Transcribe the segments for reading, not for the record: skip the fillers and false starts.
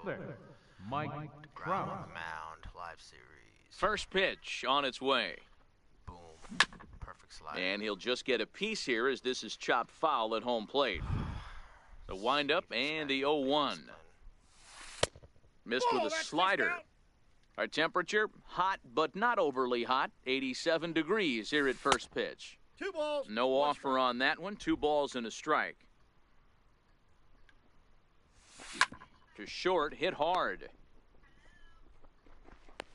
There. Mike Ground Trout. mound live series. First pitch on its way. Boom. Perfect slide. And he'll just get a piece here as this is chopped foul at home plate. The windup and the 0-1. Missed with a slider. Our temperature, hot but not overly hot, 87 degrees here at first pitch. 2 balls. No offer on that one. 2 balls and a strike. To short, hit hard.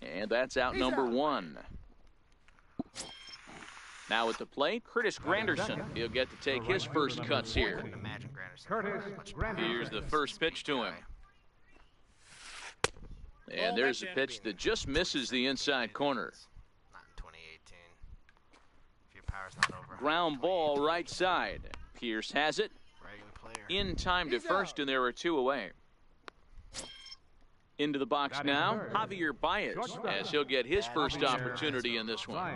And that's out number 1. Now at the plate, Curtis Granderson. He'll get to take his first cuts here. Imagine Granderson. Curtis Here's the first pitch to him. And there's a pitch that just misses the inside corner. Not in 2018. If your power's not over. Ground ball right side. Pierce has it. Regular player. In time to first, and there are 2 away. Into the box now, Javier Baez, as he'll get his first opportunity in this one.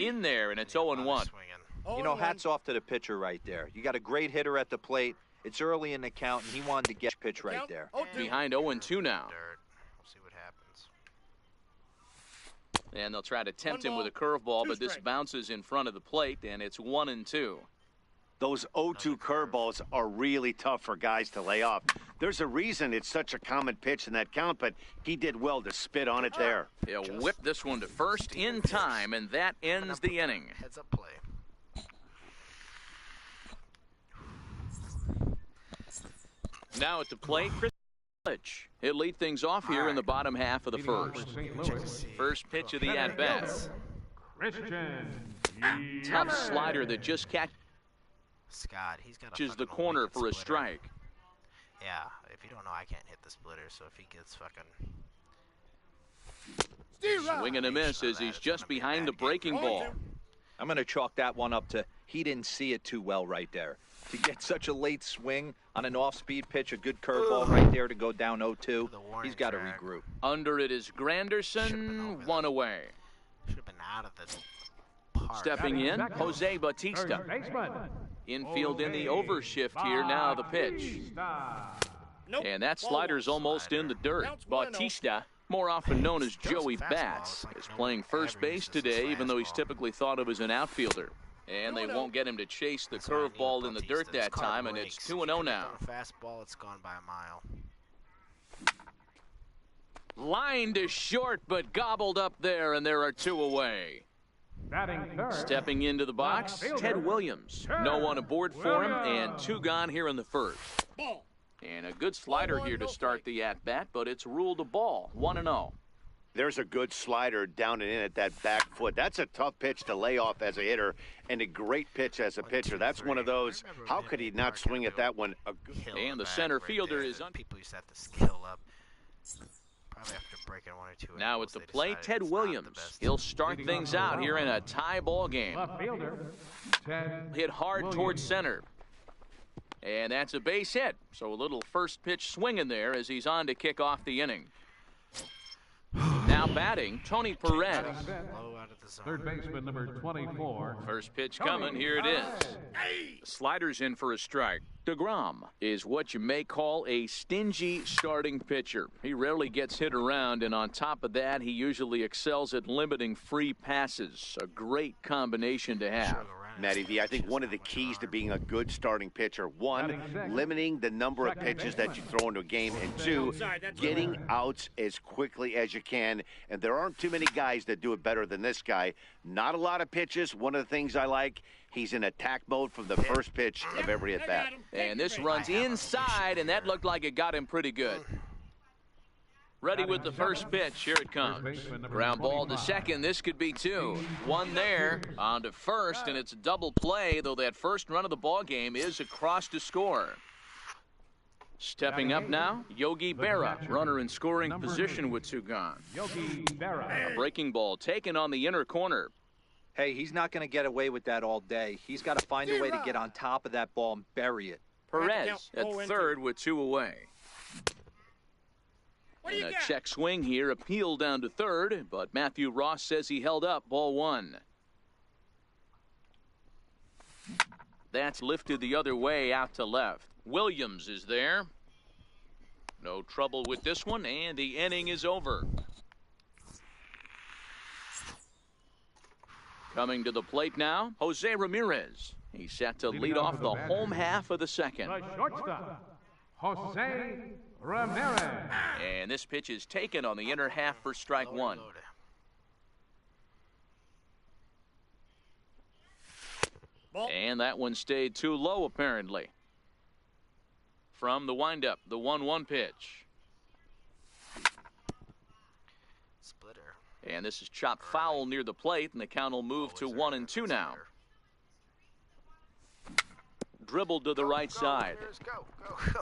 In there, and it's 0-1. Swinging. You know, hats off to the pitcher right there. You got a great hitter at the plate. It's early in the count, and he wanted to get pitch right there. Behind 0-2 now. Dirt. We'll see what happens. And they'll try to tempt him with a curveball, but this bounces in front of the plate, and it's 1-2. Those 0-2 curveballs are really tough for guys to lay off. There's a reason it's such a common pitch in that count, but he did well to spit on it there. He'll whip this one to first in time, and that ends the inning. Heads up play. Now at the plate, Chris Yelich. He'll lead things off here in the bottom half of the first. First pitch of the at-bat. Tough slider that just catches Scott, he's got the corner for a strike. Yeah, if you don't know, I can't hit the splitter, so if he gets fucking... Swing and a miss as he's just behind the breaking ball. I'm going to chalk that one up to he didn't see it too well right there. To get such a late swing on an off-speed pitch, a good curveball right there to go down 0-2, he's got to regroup. Under it is Granderson, 1 away. Should have been out of the park. Stepping in, Jose Bautista. Infield in the overshift here, now the pitch. And that slider's almost in the dirt. Bautista, more often known as Joey Bats, is playing first base today, even though he's typically thought of as an outfielder. And they won't get him to chase the curveball in the dirt that time, and it's 2-0 now. Fastball, it's gone by a mile. Line to short, but gobbled up there, and there are 2 away. Stepping into the box, Ted Williams. No one aboard for him, and 2 gone here in the first. And a good slider here to start the at-bat, but it's ruled a ball, 1-0. There's a good slider down and in at that back foot. That's a tough pitch to lay off as a hitter, and a great pitch as a pitcher. That's one of those, how could he not swing at that one? And the center fielder is on. People used to have to skill up. Probably after breaking 1 or 2. Now at the plate, Ted Williams. He'll start things out here in a tie ball game. Hit hard towards center. And that's a base hit. So a little first pitch swing in there as he's on to kick off the inning. Now batting, Tony Perez. Third baseman number 24. First pitch coming, here it is. Sliders in for a strike. DeGrom is what you may call a stingy starting pitcher. He rarely gets hit around, and on top of that, he usually excels at limiting free passes. A great combination to have. Matty V, I think one of the keys to being a good starting pitcher, 1, limiting the number of pitches that you throw into a game, and 2, getting outs as quickly as you can. And there aren't too many guys that do it better than this guy. Not a lot of pitches. One of the things I like, he's in attack mode from the first pitch of every at-bat. And this runs inside, and that looked like it got him pretty good. Ready with the first pitch. Here it comes. Ground ball to second. This could be 2. 1 there. On to first, and it's a double play, though that first run of the ball game is across to score. Stepping up now, Yogi Berra, runner in scoring position with 2 gone. A breaking ball taken on the inner corner. Hey, he's not going to get away with that all day. He's got to find a way to get on top of that ball and bury it. Perez at third with 2 away. And a check swing here, appeal down to third, but Matthew Ross says he held up, ball 1. That's lifted the other way out to left. Williams is there. No trouble with this one, and the inning is over. Coming to the plate now, Jose Ramirez. He's set to lead off the home half of the second. The shortstop, Jose Ramirez. And this pitch is taken on the inner half for strike one. And that one stayed too low, apparently. From the windup, the 1-1 pitch. Splitter. And this is chopped foul near the plate, and the count will move to 1-2 now. Dribbled to the right side. Go, go, go.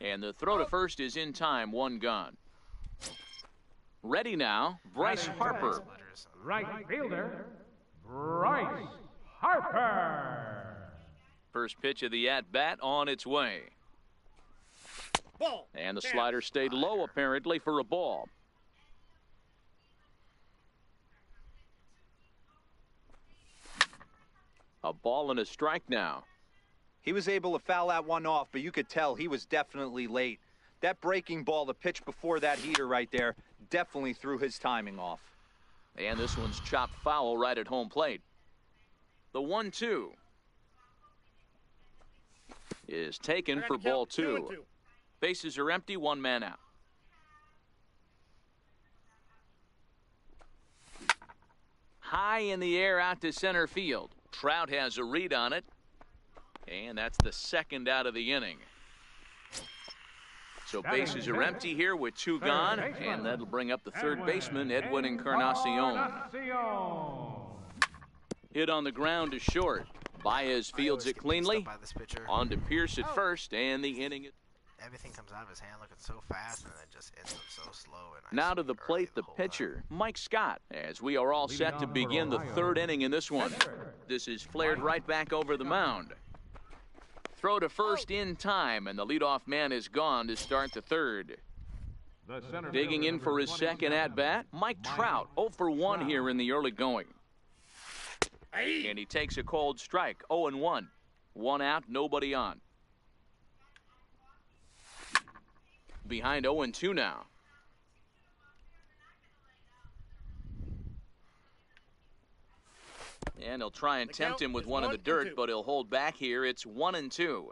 And the throw to first is in time, one gone. Ready now, Bryce Harper. Right fielder, Bryce Harper. First pitch of the at-bat on its way. And the slider stayed low, apparently, for a ball. A ball and a strike now. He was able to foul that one off, but you could tell he was definitely late. That breaking ball, the pitch before that heater right there, definitely threw his timing off. And this one's chopped foul right at home plate. The 1-2 is taken for ball two. Bases are empty, one man out. High in the air out to center field. Trout has a read on it. And that's the second out of the inning. So bases are empty here with two gone. And that'll bring up the third baseman, Edwin Encarnacion. Hit on the ground to short. Baez fields it cleanly. On to Pierce at first, and the inning. Everything comes out of his hand looking so fast, and it just ends up so slow. And now to the plate, the pitcher, Mike Scott, as we are all set to begin the third inning in this one. This is flared right back over the mound. Throw to first in time, and the leadoff man is gone to start the third. Digging in for his second at-bat, Mike Trout, 0 for 1 here in the early going. And he takes a cold strike, 0-1. One out, nobody on. Behind 0-2 now. And he'll try and tempt him with one in the dirt, but he'll hold back here. It's 1-2.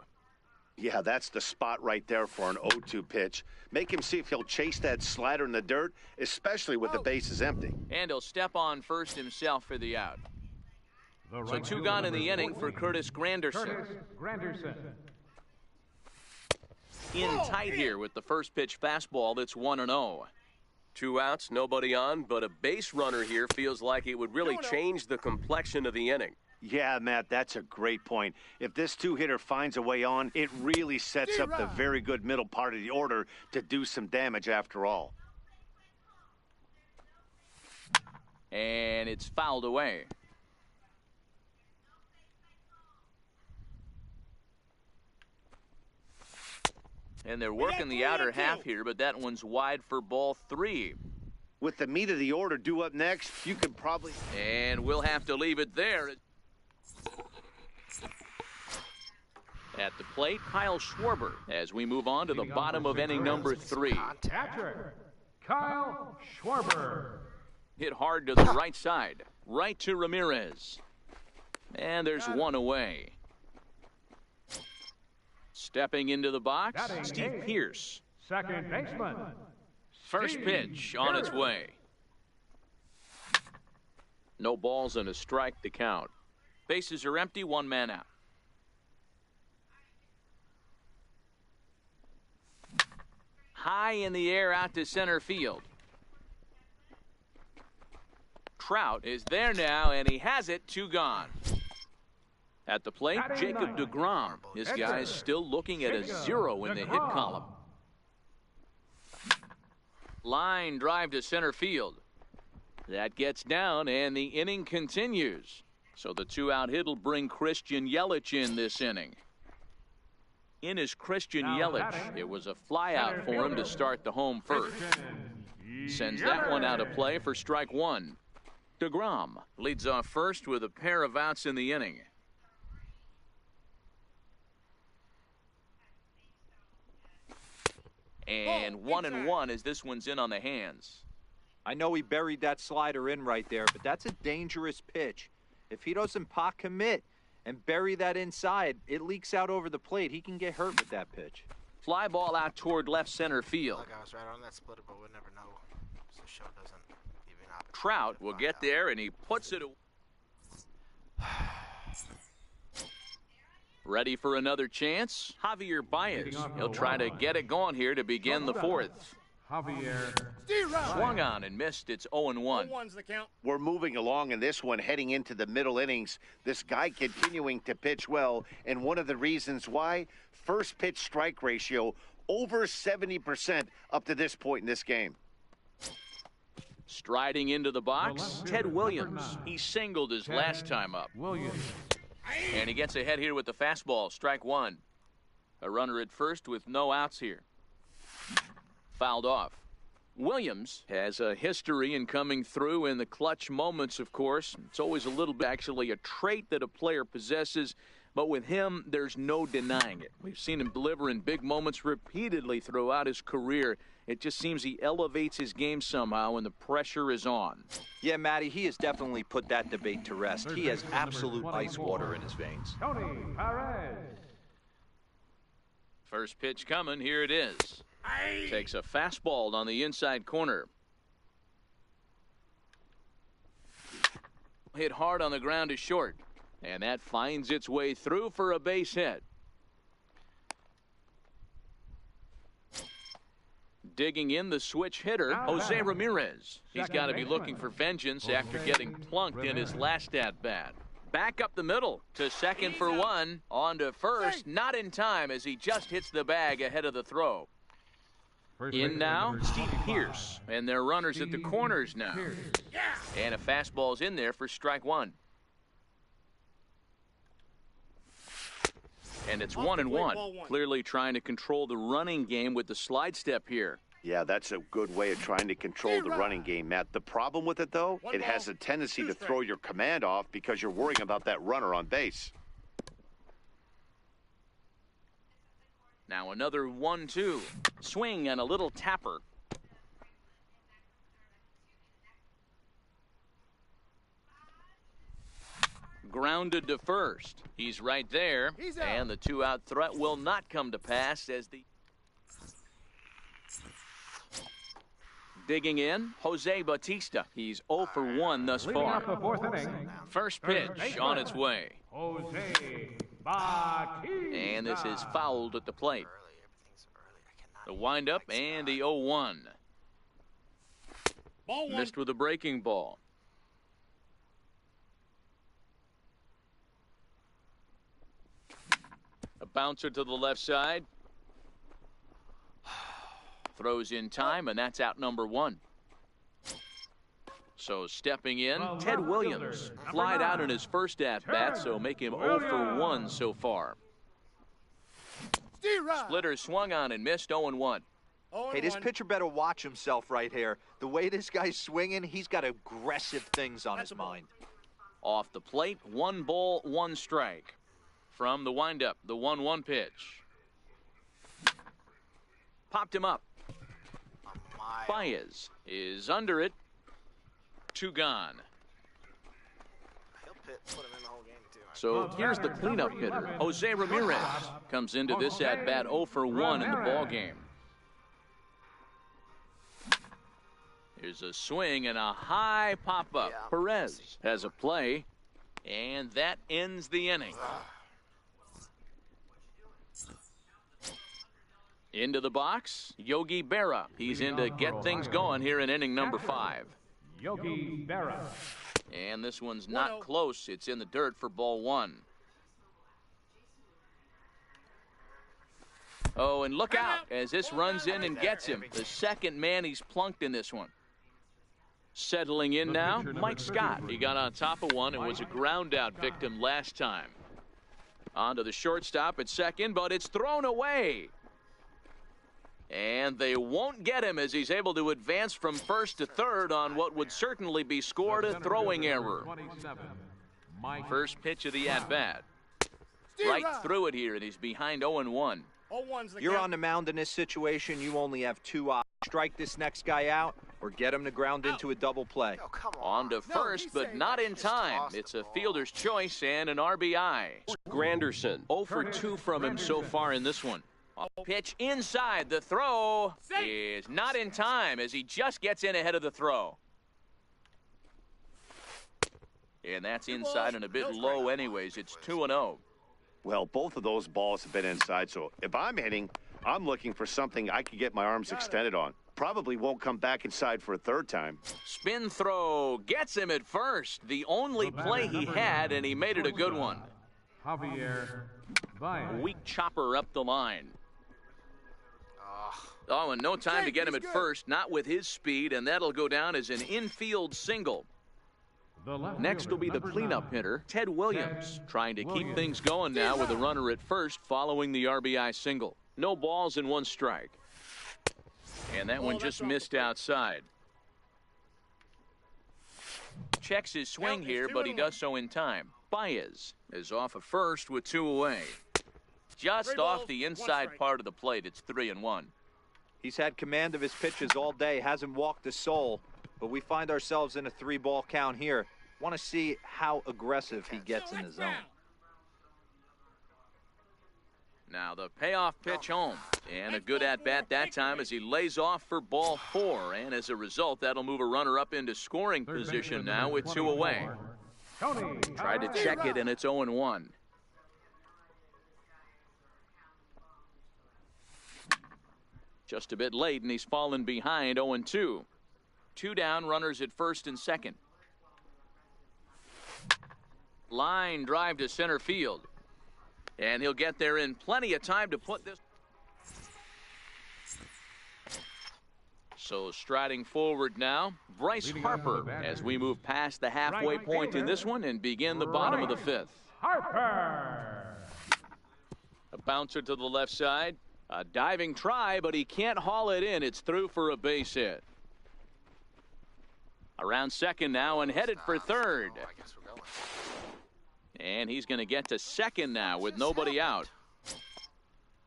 Yeah, that's the spot right there for an 0-2 pitch. Make him see if he'll chase that slider in the dirt, especially with the bases empty. And he'll step on first himself for the out. So two gone in the inning for Curtis Granderson. In tight here with the first pitch fastball that's 1-0. 2 outs, nobody on, but a base runner here feels like it would really change the complexion of the inning. Yeah, Matt, that's a great point. If this two-hitter finds a way on, it really sets up the very good middle part of the order to do some damage after all. And it's fouled away. And they're working the outer half here, but that one's wide for ball 3. With the meat of the order due up next, you could probably... And we'll have to leave it there. At the plate, Kyle Schwarber, as we move on to the bottom of inning number 3. Catcher, Kyle Schwarber. Hit hard to the right side, right to Ramirez. And there's one away. Stepping into the box, Steve Pierce. Second baseman. First pitch on its way. No balls and a strike to count. Bases are empty, one man out. High in the air out to center field. Trout is there now, and he has it, two gone. At the plate, Jacob deGrom. This guy's still looking at a 0 in the hit column. Line drive to center field. That gets down, and the inning continues. So the 2-out hit will bring Christian Yelich in this inning. In is Christian Yelich. It was a flyout for him to start the home first. Sends that one out of play for strike one. deGrom leads off first with a pair of outs in the inning. And 1-1 as this one's in on the hands. I know he buried that slider in right there, but that's a dangerous pitch. If he doesn't pot commit and bury that inside, it leaks out over the plate. He can get hurt with that pitch. Fly ball out toward left center field. Look, I was right on that splitter, but we'll never know. So show doesn't even happen. Trout will get there, and he puts it. Ready for another chance? Javier Baez. He'll try to get it going here to begin the fourth. Javier. Swung on and missed. It's 0-1. We're moving along in this one, heading into the middle innings. This guy continuing to pitch well, and one of the reasons why, first pitch strike ratio over 70% up to this point in this game. Striding into the box, Ted Williams. He singled his last time up. Williams. And he gets ahead here with the fastball, strike one. A runner at first with no outs here. Fouled off. Williams has a history in coming through in the clutch moments, of course. It's always a little bit, actually, a trait that a player possesses. But with him, there's no denying it. We've seen him deliver in big moments repeatedly throughout his career. It just seems he elevates his game somehow, and the pressure is on. Yeah, Matty, he has definitely put that debate to rest. He has absolute ice water in his veins. Tony Perez. First pitch coming. Here it is. Takes a fastball on the inside corner. Hit hard on the ground to short. And that finds its way through for a base hit. Digging in the switch hitter, Jose Ramirez. He's got to be looking for vengeance after getting plunked in his last at-bat. Back up the middle to second for one. On to first, not in time as he just hits the bag ahead of the throw. In now, Steve Pearce. And they're runners at the corners now. And a fastball's in there for strike one. And it's 1-1. Clearly trying to control the running game with the slide step here. Yeah, that's a good way of trying to control the running game, Matt. The problem with it, though, it has a tendency to throw your command off because you're worrying about that runner on base. Now another 1-2. Swing and a little tapper. Grounded to first. He's right there. And the two-out threat will not come to pass as the... Digging in, Jose Bautista. He's 0 for 1 thus Leading far. off the fourth inning. First pitch on its way. Jose Bautista. And this is fouled at the plate. Early, everything's early. I cannot. The windup and the 0-1. Missed with a breaking ball. A bouncer to the left side. Throws in time, and that's out number one. So stepping in, Ted Williams. Flied out in his first at-bat, so make him 0 for 1 so far. Splitter swung on and missed 0-1. Hey, this pitcher better watch himself right here. The way this guy's swinging, he's got aggressive things on his mind. Off the plate, 1 ball, 1 strike. From the windup, the 1-1 pitch. Popped him up. Baez is under it. 2 gone. He'll put him in the whole game, too. So here's the cleanup hitter. Jose Ramirez comes into this at-bat 0 for 1 in the ball game. Here's a swing and a high pop-up. Perez has a play, and that ends the inning. Into the box, Yogi Berra. He's in to get things going here in inning number 5. Yogi Berra. And this one's not close. It's in the dirt for ball 1. Oh, and look out as this runs in and gets him. The second man he's plunked in this one. Settling in now, Mike Scott. He got on top of one and was a ground out victim last time. On to the shortstop at second, but it's thrown away. And they won't get him as he's able to advance from first to third on what would certainly be scored a throwing error. First pitch of the at-bat. Right through it here, and he's behind 0-1. You're on the mound in this situation. You only have two options. Strike this next guy out or get him to ground into a double play. Oh, come on. On to first, but not in time. It's a fielder's choice and an RBI. Granderson. 0 for 2 from him so far in this one. A pitch inside. The throw is not in time as he just gets in ahead of the throw. And that's inside and a bit low anyways. It's 2-0. Well, both of those balls have been inside, so if I'm hitting, I'm looking for something I can get my arms extended on. Probably won't come back inside for a third time. Spin throw gets him at first. The only play he had, and he made it a good one. Javier A Baez. weak chopper up the line. Oh, and no time to get him at first, not with his speed, and that'll go down as an infield single. Next will be the cleanup hitter, Ted Williams, trying to keep things going now with a runner at first following the RBI single. No balls and 1 strike. And that one just missed outside. Checks his swing here, but he does so in time. Baez is off of first with 2 away. Just off the inside part of the plate, it's 3-1. He's had command of his pitches all day, hasn't walked a soul, but we find ourselves in a 3-ball count here. Want to see how aggressive he gets in the zone. Now the payoff pitch home, and a good at-bat that time as he lays off for ball 4, and as a result, that'll move a runner up into scoring position now with 2 away. Tried to check it, and it's 0-1. Just a bit late, and he's fallen behind 0-2. 2 down, runners at first and second. Line drive to center field. And he'll get there in plenty of time to put this. So striding forward now, Bryce Harper as we move past the halfway point in this one and begin the bottom of the 5th. Harper. A bouncer to the left side. A diving try, but he can't haul it in. It's through for a base hit. Around second now and headed for third. I guess we're going. And he's going to get to second now with nobody out.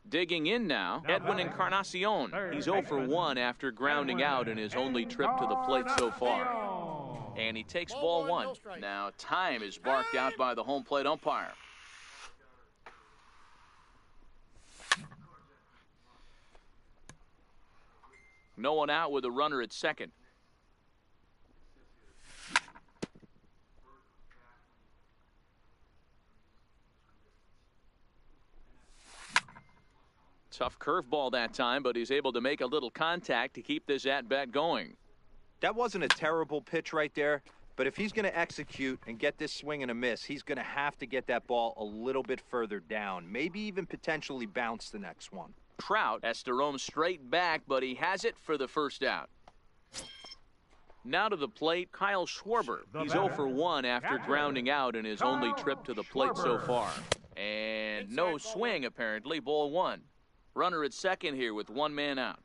Digging in now, Edwin Encarnacion. He's 0 for 1 after grounding out in his only trip to the plate so far. And he takes ball 1. Now time is barked out by the home plate umpire. No one out with a runner at second. Tough curveball that time, but he's able to make a little contact to keep this at-bat going. That wasn't a terrible pitch right there, but if he's going to execute and get this swing and a miss, he's going to have to get that ball a little bit further down, maybe even potentially bounce the next one. Trout has to roam straight back, but he has it for the first out. Now to the plate, Kyle Schwarber. He's 0 for 1 after grounding out in his only trip to the plate so far. And no swing, apparently, ball 1. Runner at second here with 1 man out.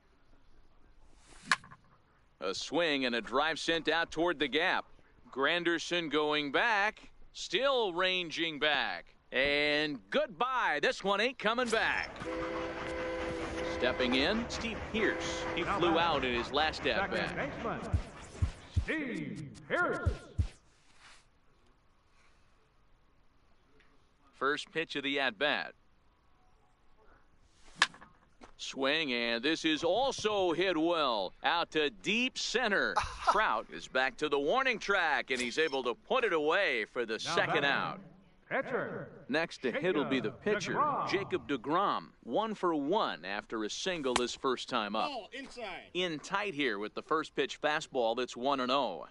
A swing and a drive sent out toward the gap. Granderson going back, still ranging back. And goodbye. This one ain't coming back. Stepping in, Steve Pearce. He flew out in his last at-bat. Steve Pearce. First pitch of the at-bat. Swing, and this is also hit well. Out to deep center. Trout is back to the warning track, and he's able to put it away for the second out. Pitcher. Next to hit will be the pitcher, Jacob deGrom. 1 for 1 after a single his first time up. In tight here with the first pitch fastball that's 1-0.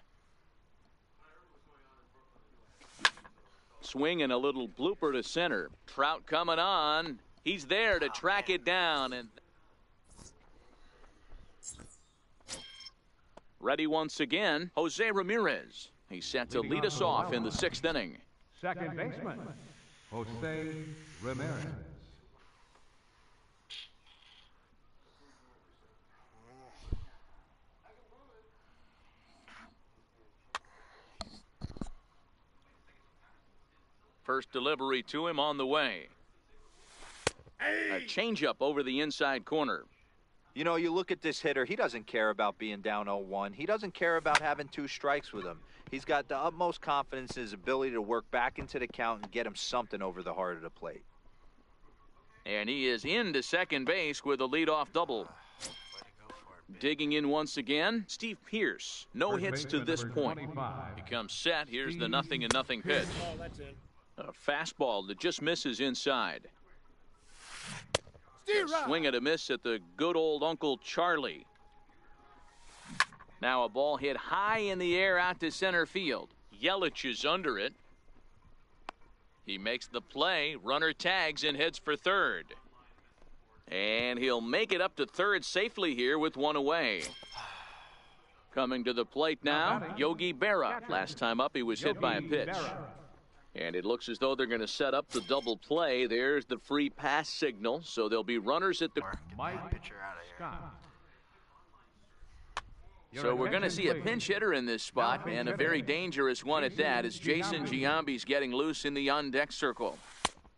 Swing and a little blooper to center. Trout coming on. He's there to track it down. And ready once again, Jose Ramirez. He's set to lead us off in the 6th inning. Second baseman, Jose Ramirez. First delivery to him on the way. A changeup over the inside corner. You know, you look at this hitter, he doesn't care about being down 0-1. He doesn't care about having 2 strikes with him. He's got the utmost confidence in his ability to work back into the count and get him something over the heart of the plate. And he is into second base with a leadoff double. Digging in once again, Steve Pearce. No hits to this point. He comes set. Here's the 0-0 pitch. A fastball that just misses inside. A swing and a miss at the good old Uncle Charlie. Now a ball hit high in the air out to center field. Yelich is under it. He makes the play. Runner tags and heads for third. And he'll make it up to third safely here with 1 away. Coming to the plate now, Yogi Berra. Last time up, he was hit by a pitch. And it looks as though they're going to set up the double play. There's the free pass signal, so there'll be runners at the... Pitcher out of here. So we're going to see a pinch hitter in this spot, and a very dangerous one at that, as Jason Giambi's getting loose in the on-deck circle.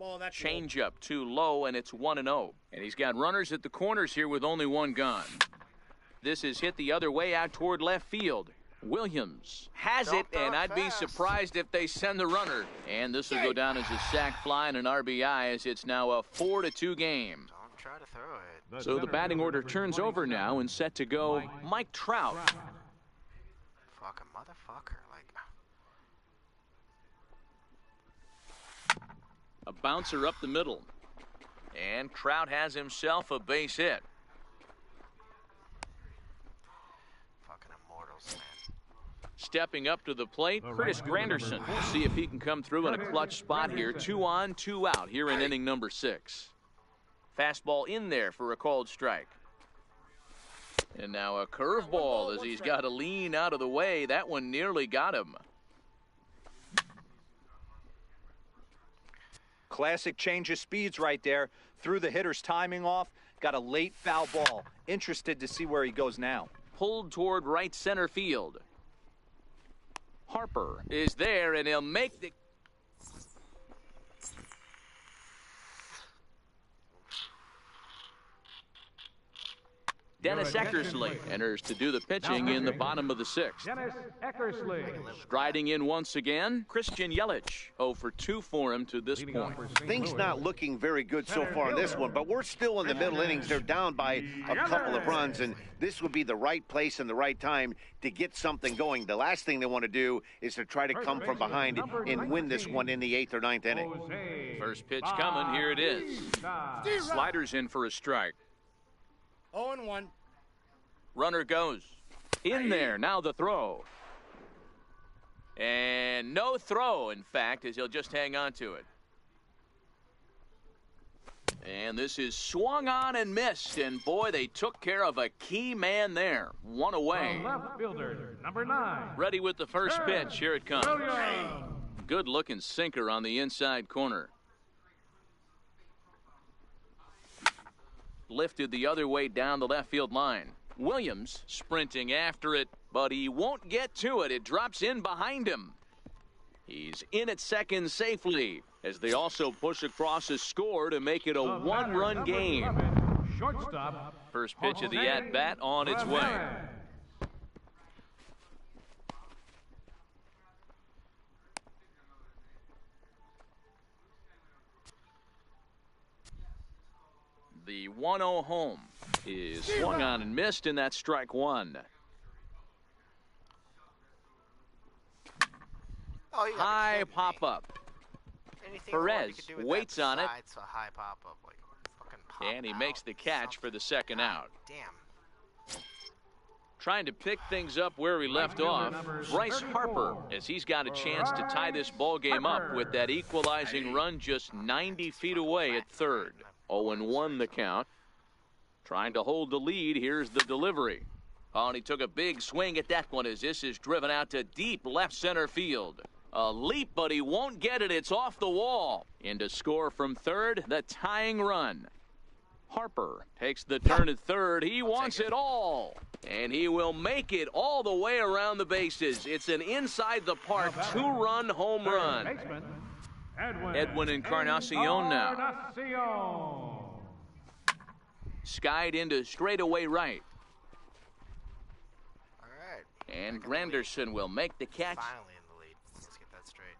Changeup too low, and it's 1-0. And he's got runners at the corners here with only 1 gone. This is hit the other way out toward left field. Williams has it, and I'd be surprised if they send the runner. And this will go down as a sac fly and an RBI, as it's now a 4-2 game. Don't try to throw it. So the batting order turns over now and set to go Mike Trout. Fucking motherfucker. A bouncer up the middle. And Trout has himself a base hit. Fucking immortals, man. Stepping up to the plate, Curtis Granderson. We'll see if he can come through in a clutch spot here. 2 on, 2 out here in inning number 6. Fastball in there for a called strike. And now a curveball as he's got to lean out of the way. That one nearly got him. Classic change of speeds right there. Threw the hitter's timing off. Got a late foul ball. Interested to see where he goes now. Pulled toward right center field. Harper is there, and he'll make the... Dennis Eckersley enters to do the pitching in the bottom of the 6th. Dennis Eckersley. Striding in once again, Christian Yelich. 0 for 2 for him to this point. Things not looking very good so far in this one, but we're still in the middle innings. They're down by a couple of runs, and this would be the right place and the right time to get something going. The last thing they want to do is to try to come from behind and win this one in the 8th or 9th inning. First pitch coming, here it is. Sliders in for a strike. 0-1. Runner goes. In there, now the throw. And no throw, in fact, as he'll just hang on to it. And this is swung on and missed, and boy, they took care of a key man there. 1 away. Left fielder, number 9. Ready with the first pitch, here it comes. Good looking sinker on the inside corner. Lifted the other way down the left field line. Williams sprinting after it, but he won't get to it. It drops in behind him. He's in at second safely, as they also push across a score to make it a 1-run game. Shortstop. First pitch of the at-bat on its way. The 1-0 home is swung on and missed, and that's strike 1. High pop-up. Perez waits on it. It's a high pop-up, like fucking pop And he makes the catch for the second out. Damn. Trying to pick things up where he left off, Bryce Harper, as he's got a chance to tie this ball game up with that equalizing run just 90 feet away at third. 0-1 the count. Trying to hold the lead. Here's the delivery. Oh, and he took a big swing at that one as this is driven out to deep left center field. A leap, but he won't get it. It's off the wall. In to score from third, the tying run. Harper takes the turn at third. He wants it all. And he will make it all the way around the bases. It's an inside the park 2-run home run. Edwin Encarnacion now. Skied into straightaway right. All right. And Granderson will make the catch. Finally in the lead. Let's get that straight.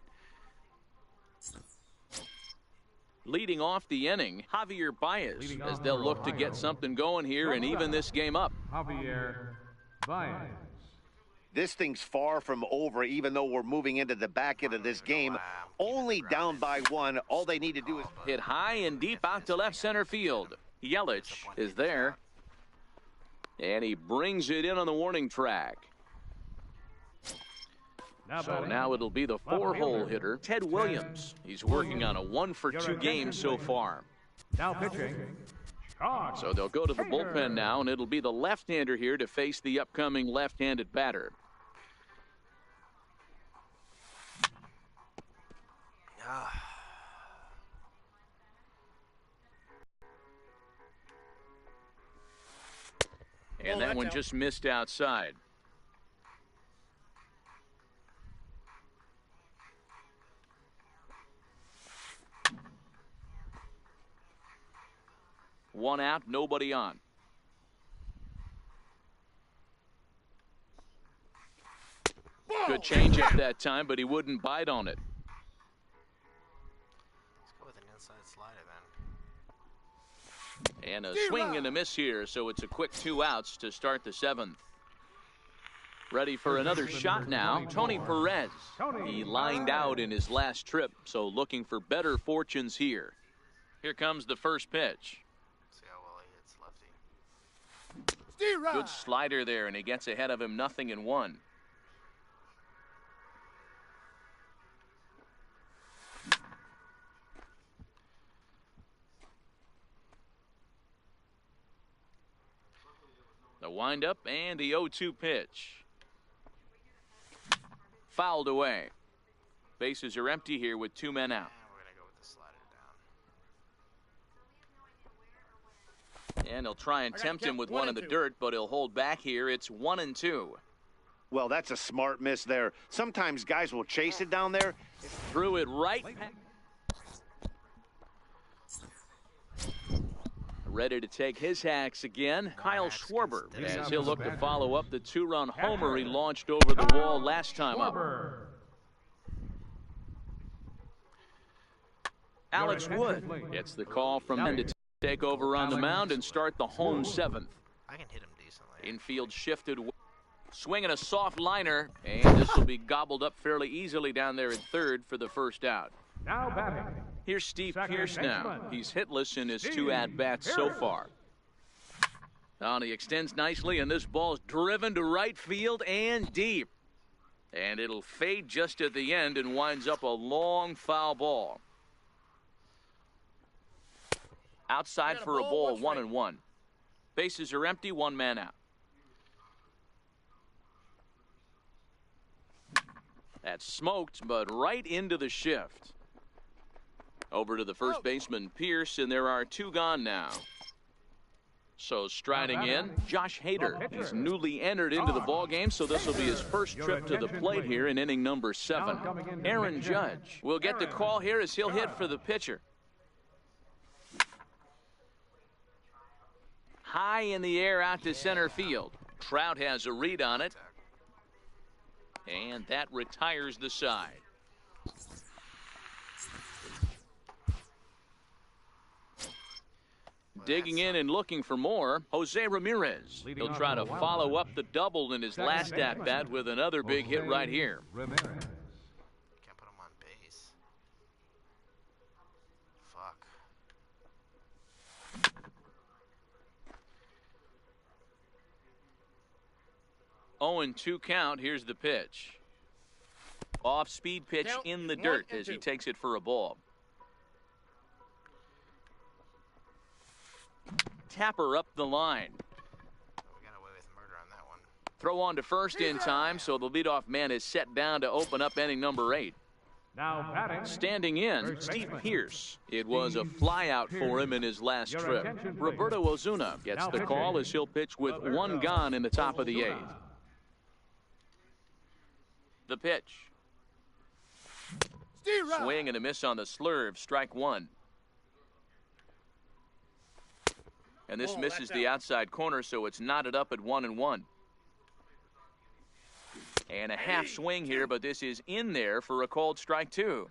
Leading off the inning, Javier Baez, as they'll look to get something going here and even this game up. Javier Baez. This thing's far from over, even though we're moving into the back end of this game. Only down by 1. All they need to do is Hit high and deep out to left center field. Yelich is there. And he brings it in on the warning track. So now it'll be the 4-hole hitter, Ted Williams. He's working on a 1-for-2 game so far. Now pitching. So they'll go to the bullpen now, and it'll be the left-hander here to face the upcoming left-handed batter. And that one just missed outside. One out, nobody on. Good change up that time, but he wouldn't bite on it. Let's go with an inside slider then. And a swing and a miss here, so it's a quick 2 outs to start the 7th. Ready for another shot now, Tony Perez. He lined out in his last trip, so looking for better fortunes here. Here comes the first pitch. See how well he hits lefty. Good slider there, and he gets ahead of him 0-1. The windup and the 0-2 pitch. Fouled away. Bases are empty here with 2 men out. And we're going to go with the slider down. And he'll try and tempt him with one in the dirt, but he'll hold back here. It's 1-2. well, that's a smart miss there. Sometimes guys will chase it down there. Threw it right. Ready to take his hacks again, Kyle Schwarber, as he'll look to follow up the 2-run homer he launched over the wall last time up. Alex Wood gets the call from him to take over on the mound and start the home 7th. I can hit him decently. Infield shifted, swinging a soft liner, and this will be gobbled up fairly easily down there at third for the first out. Now batting. Here's Steve Pearce now. He's hitless in his 2 at-bats so far. Now he extends nicely, and this ball's driven to right field and deep. And it'll fade just at the end and winds up a long foul ball. Outside for a ball, 1-1. Bases are empty, 1 man out. That's smoked, but right into the shift. Over to the first baseman, Pearce, and there are 2 gone now. So striding in, Josh Hader. He's newly entered into the ballgame, so this will be his first trip to the plate here in inning number 7. Aaron Judge will get the call here as he'll hit for the pitcher. High in the air out to center field. Trout has a read on it. And that retires the side. Digging in and looking for more, Jose Ramirez. He'll try to follow up the double in his last at-bat with another big hit right here. Can't put him on base. Fuck. 0-2 count. Here's the pitch. Off-speed pitch in the dirt as he takes it for a ball. Tapper up the line. We got away with murder on that one. Throw on to first in time, so the leadoff man is set down to open up inning number 8. Now batting. Standing in, Steve Pearce. It was a flyout for him in his last trip. Roberto Ozuna gets the call as he'll pitch with 1 gone in the top of the 8th. The pitch. Swing and a miss on the slurve, strike 1. And this misses the outside corner, so it's knotted up at 1-1. And a half swing here, but this is in there for a called strike 2.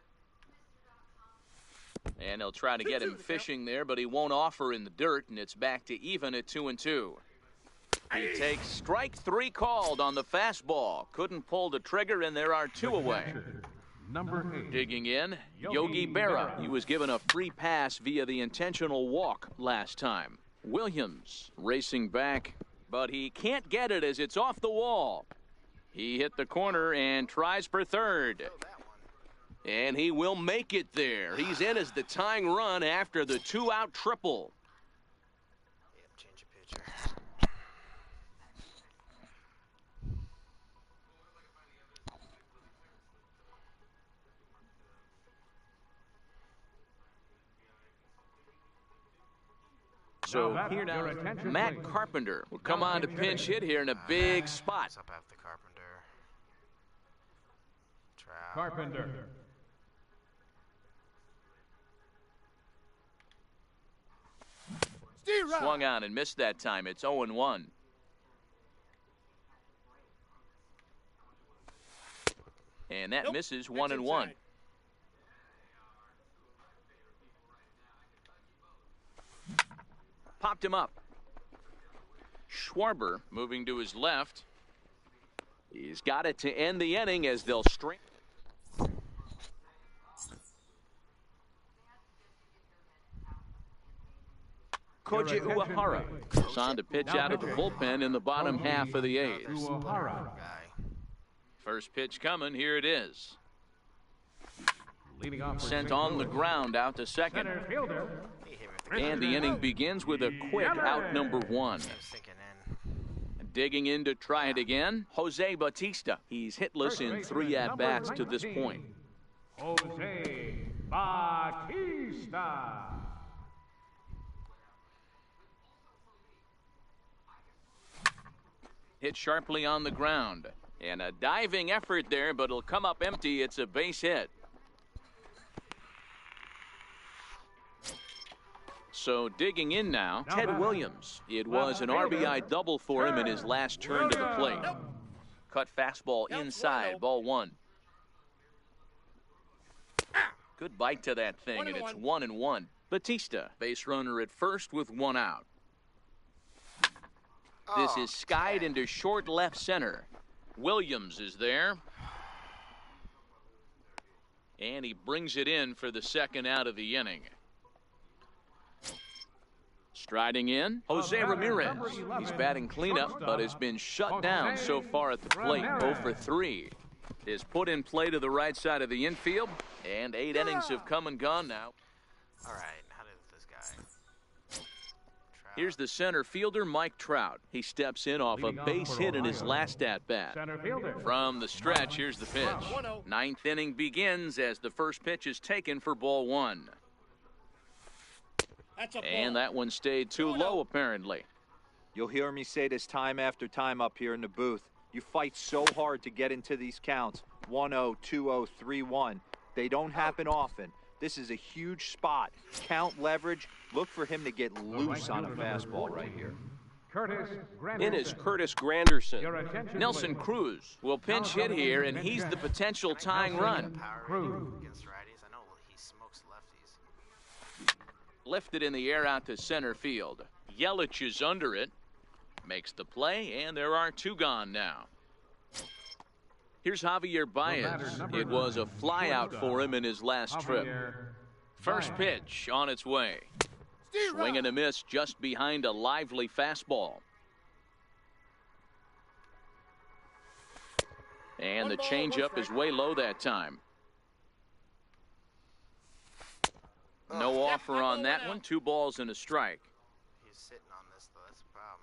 And they'll try to get him fishing there, but he won't offer in the dirt, and it's back to even at 2-2. He takes strike 3 called on the fastball. Couldn't pull the trigger, and there are 2 away. Number 8. Digging in, Yogi Berra. He was given a free pass via the intentional walk last time. Williams racing back, but he can't get it as it's off the wall. He hit the corner and tries for third. And he will make it there. He's in as the tying run after the 2-out triple. Yep, change of pitcher. So here now, Matt Carpenter will come on to pinch hit here in a big spot. It's up after Carpenter. Trout. Carpenter. Swung on and missed that time. It's 0-1. And that misses 1-1. Popped him up. Schwarber moving to his left. He's got it to end the inning as they'll string. Koji Uehara is on to pitch out of the bullpen in the bottom half of the 8th. Guy. First pitch coming. Here it is. Leading off for Sent St. on the Louis. ground out to second. Center fielder. He hit me with the And the inning begins with a quick out number 1. I was sinking in. Digging in to try it again, Jose Bautista. He's hitless in 3 at-bats to this point. Jose Bautista. Hit sharply on the ground. And a diving effort there, but it'll come up empty. It's a base hit. So digging in now, Ted Williams. It was an RBI double for him in his last turn to the plate. Cut fastball inside, ball 1. Good bite to that thing, and it's 1-1. Batista, base runner at first with 1 out. This is skied into short left center. Williams is there. And he brings it in for the 2nd out of the inning. Striding in, Jose Ramirez. He's batting cleanup, but has been shut down so far at the plate. 0 for 3. Is put in play to the right side of the infield, and 8 innings have come and gone now. All right, how did this guy? Trout. Here's the center fielder, Mike Trout. He steps in off a base hit in his last at-bat. Center fielder. From the stretch, here's the pitch. 9th inning begins as the first pitch is taken for ball 1. And that one stayed too low, apparently. You'll hear me say this time after time up here in the booth. You fight so hard to get into these counts. 1-0, 2-0, 3-1. They don't happen often. This is a huge spot. Count leverage. Look for him to get loose on a fastball right here. Curtis Granderson. In is Curtis Granderson. Your attention, Nelson please. Cruz will pinch hit here, and he's the potential tying run. Power Cruz. against righties. I know he smokes lefties. Lifted in the air out to center field. Yelich is under it. Makes the play, and there are 2 gone now. Here's Javier Baez. It was a flyout for him in his last trip. First pitch on its way. Swing and a miss just behind a lively fastball. And the changeup is way low that time. No offer on that one. 2 balls and a strike. He's sitting on this, though. That's a problem.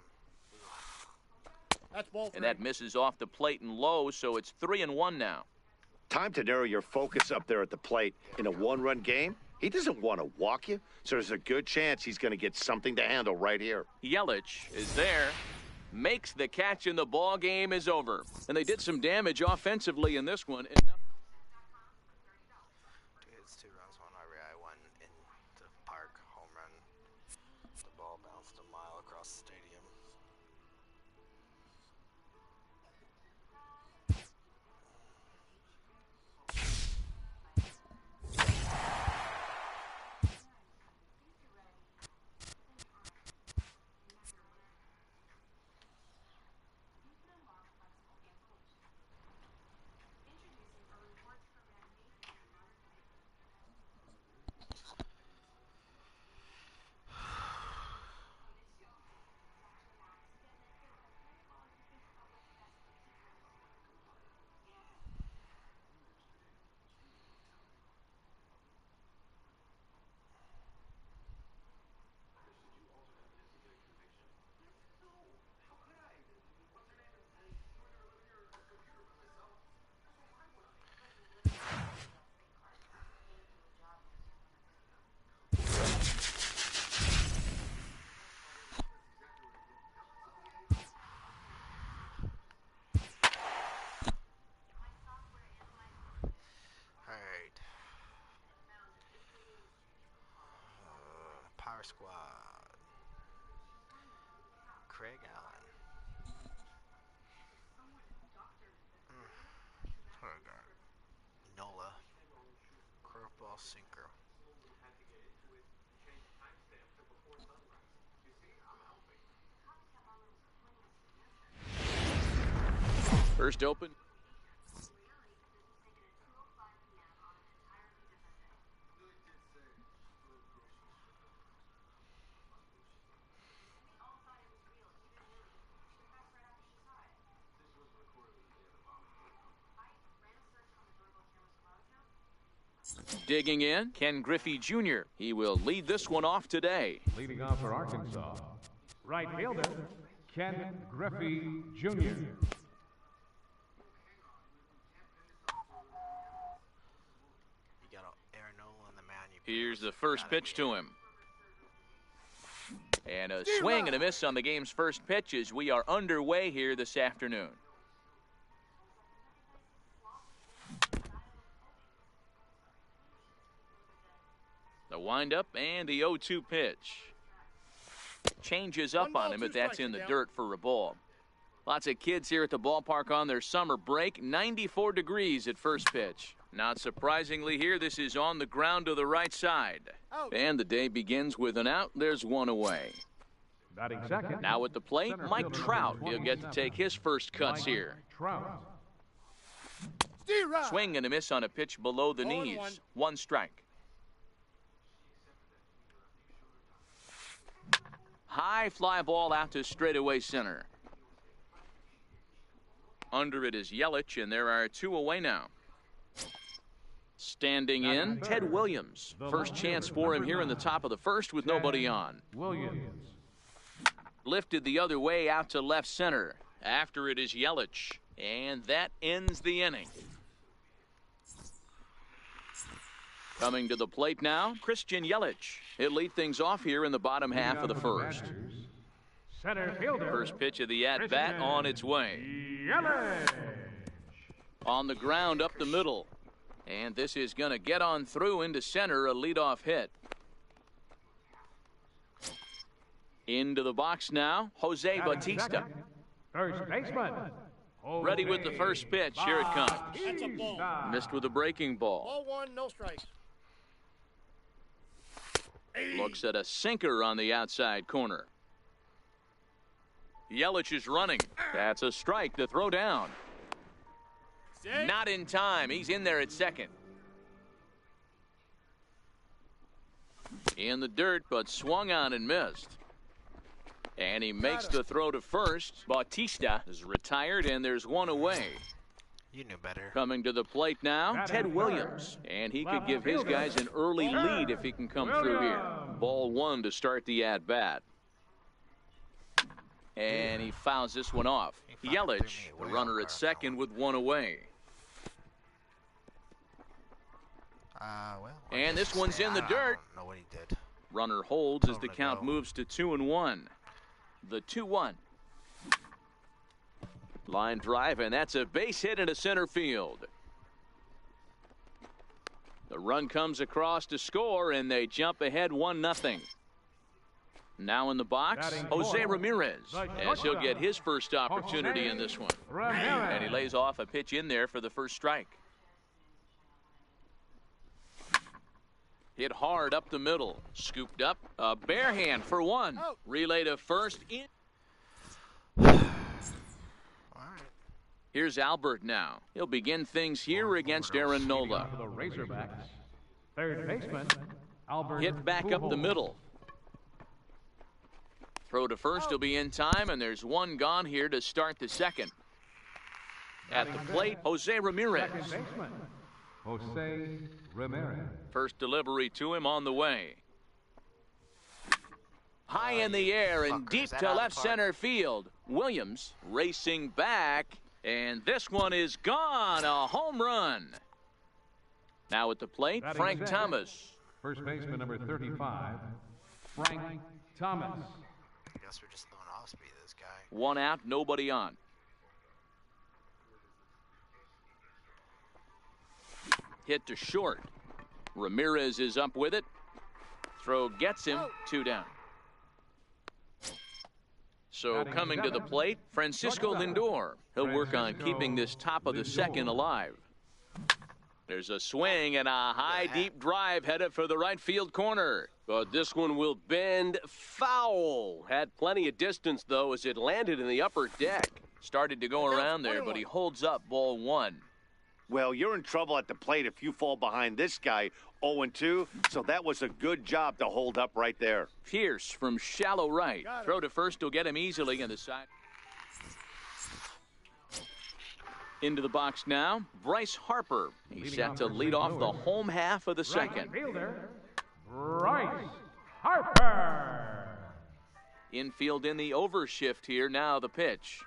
That's ball 3. And that misses off the plate and low, so it's 3-1 now. Time to narrow your focus up there at the plate. In a 1-run game, he doesn't want to walk you, so there's a good chance he's going to get something to handle right here. Yelich is there, makes the catch, and the ball game is over. And they did some damage offensively in this one. 2 hits, 2 runs, 1 RBI, 1 in the park home run. The ball bounced a mile squad. Craig Allen. Nola. Curveball sinker. First open. Digging in, Ken Griffey Jr. He will lead this one off today. Leading off for Arkansas, right fielder, Ken Griffey Jr. You got Aaron Nola in the man. Here's the first pitch to him. And a swing and a miss on the game's first pitch as we are underway here this afternoon. The windup and the 0-2 pitch. Changes up on him, but that's in the dirt for a ball. Lots of kids here at the ballpark on their summer break. 94 degrees at first pitch. Not surprisingly here, this is on the ground to the right side. And the day begins with an out. There's one away. Batting second. Now at the plate, Mike Trout. He'll get to take his first cuts here. Trout. Swing and a miss on a pitch below the knees. One strike. High fly ball out to straightaway center. Under it is Yelich, and there are two away now. Standing in, Ted Williams. First chance for him here in the top of the first with nobody on. Williams. Lifted the other way out to left center. After it is Yelich, and that ends the inning. Coming to the plate now, Christian Yelich. He'll lead things off here in the bottom half of the first. Center fielder. First pitch of the at-bat on its way. Yelich. On the ground up the middle. And this is going to get on through into center, a leadoff hit. Into the box now, Jose Bautista. First baseman. Ready with the first pitch. Here it comes. That's a ball. Missed with a breaking ball. Ball one, no strike. Looks at a sinker on the outside corner. Yelich is running. That's a strike to throw down. Not in time. He's in there at second. In the dirt, but swung on and missed. And he makes the throw to first. Bautista is retired, and there's one away. You knew better. Coming to the plate now, Ted Williams. And he could give his guys an early lead if he can come through here. Ball one to start the at-bat. And he fouls this one off. Yelich, the runner at second with one away. And this one's in the dirt. I don't know what he did. Runner holds as the count moves to 2-1. The 2-1. Line drive, and that's a base hit into center field. The run comes across to score, and they jump ahead 1-0. Now in the box, Jose Ramirez, as he'll get his first opportunity in this one. And he lays off a pitch in there for the first strike. Hit hard up the middle. Scooped up. A bare hand for one. Relay to first. In. Here's Albert now. He'll begin things here against Aaron Nola. For the Razorbacks. Third baseman, Albert. Hit back up the middle. Throw to first will be in time, and there's one gone here to start the second. At the plate, Jose Ramirez. Second baseman, Jose Ramirez. First delivery to him on the way. High in the air and deep to left center field. Williams racing back, and this one is gone. A home run. Now at the plate, Frank Thomas. First baseman number 35, Frank Thomas. I guess we're just throwing off speed this guy. One out, nobody on. Hit to short. Ramirez is up with it. Throw gets him, 2 down. So coming to the plate, Francisco Lindor. He'll work on keeping this top of the second alive. There's a swing and a high, deep drive headed for the right field corner. But this one will bend foul. Had plenty of distance, though, as it landed in the upper deck. Started to go around there, but he holds up ball 1. Well, you're in trouble at the plate if you fall behind this guy 0-2, so that was a good job to hold up right there. Pierce from shallow right. Throw to first will get him easily on the side. Into the box now, Bryce Harper. He's set to lead off the home half of the second. Fielder, Bryce Harper. Infield in the overshift here. Now the pitch.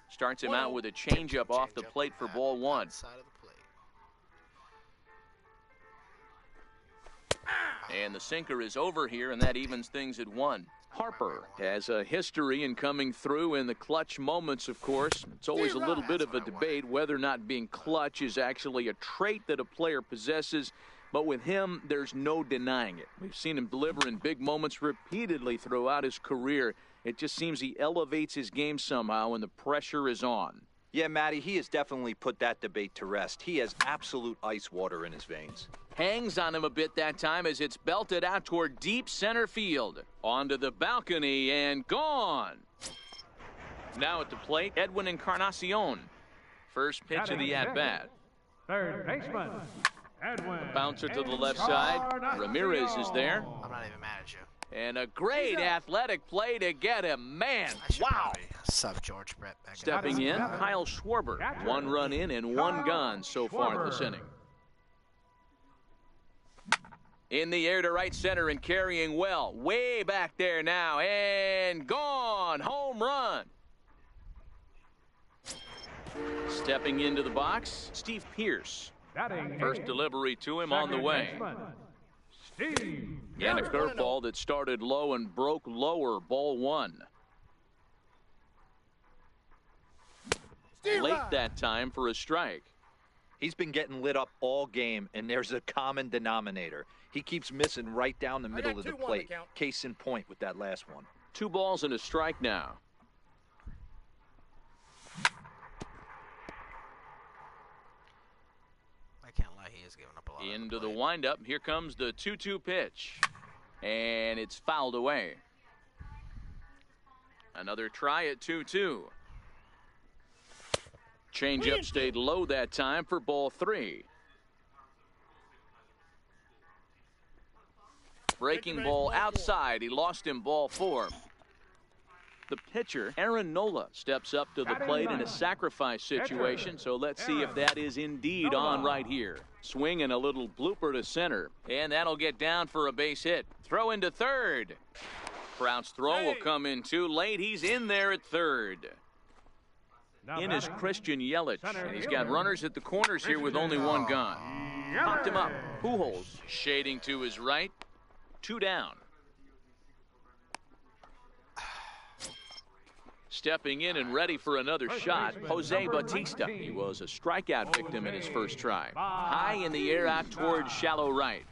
Starts him out with a changeup off the plate for ball 1. Side of the plate. And the sinker is over here, and that evens things at 1. Harper has a history in coming through in the clutch moments, of course. It's always a little bit of a debate whether or not being clutch is actually a trait that a player possesses. But with him, there's no denying it. We've seen him deliver in big moments repeatedly throughout his career. It just seems he elevates his game somehow when the pressure is on. Yeah, Matty, he has definitely put that debate to rest. He has absolute ice water in his veins. Hangs on him a bit that time as it's belted out toward deep center field. Onto the balcony and gone. Now at the plate, Edwin Encarnacion. First pitch of the at-bat. Third baseman, Edwin. Bouncer to the left side. Ramirez is there. I'm not even mad at you. And a great athletic play to get him. Man, I should wow. probably sub George Brett back Stepping in, Kyle Schwarber. 1 run in and 1 gone so far this inning. In the air to right center and carrying well. Way back there now and gone. Home run. Stepping into the box, Steve Pierce. First delivery to him on the way. And a curveball that started low and broke lower, ball 1. Late that time for a strike. He's been getting lit up all game, and there's a common denominator. He keeps missing right down the middle of the plate. Case in point with that last one. 2 balls and a strike now. I can't lie, he is giving up a lot. Into the windup. Here comes the 2-2 pitch. And it's fouled away. Another try at 2-2. Changeup stayed low that time for ball 3. Breaking ball outside. He lost him ball 4. The pitcher, Aaron Nola, steps up to the plate in a sacrifice situation, so let's see if that is indeed on right here. Swing and a little blooper to center, and that'll get down for a base hit. Throw into third. Trout's throw will come in too late. He's in there at third. In is Christian Yelich, and he's got runners at the corners here with only 1 gone. Popped him up. Pujols shading to his right. 2 down. Stepping in and ready for another shot, Jose Bautista. He was a strikeout victim in his first try. High in the air out towards shallow right.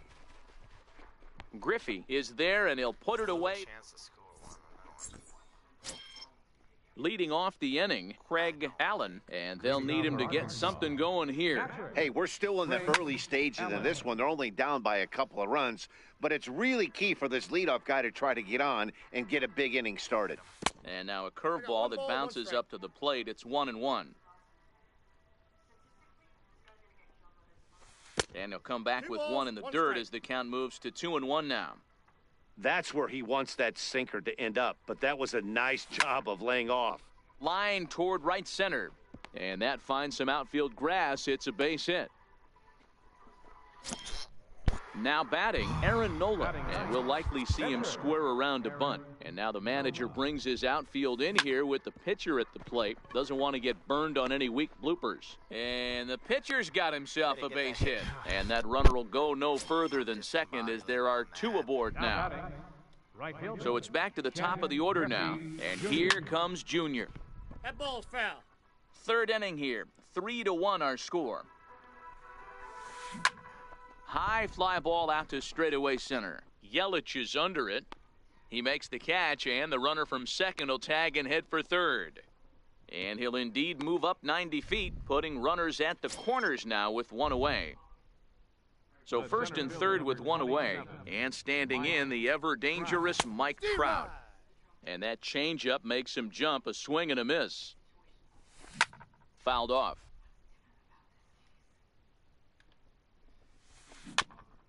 Griffey is there, and he'll put it away. Chance to score 1. Leading off the inning, Craig Allen, and they'll need him to get something going here. Hey, we're still in the early stages of this one. They're only down by a couple of runs, but it's really key for this leadoff guy to try to get on and get a big inning started. And now a curveball that bounces up to the plate. It's 1-1. And he'll come back with 1 in the dirt as the count moves to 2-1 now. That's where he wants that sinker to end up, but that was a nice job of laying off. Line toward right center, and that finds some outfield grass. It's a base hit. Now batting, Aaron Nola, and we'll likely see him square around to bunt. And now the manager brings his outfield in here with the pitcher at the plate. Doesn't want to get burned on any weak bloopers. And the pitcher's got himself a base hit. And that runner will go no further than second as there are 2 aboard now. So it's back to the top of the order now. And here comes Junior. That ball's foul. 3rd inning here. 3-1 our score. High fly ball out to straightaway center. Yelich is under it. He makes the catch, and the runner from second will tag and head for third. And he'll indeed move up 90 feet, putting runners at the corners now with one away. So first and third with one away, and standing in the ever-dangerous Mike Trout. And that changeup makes him jump, a swing and a miss. Fouled off.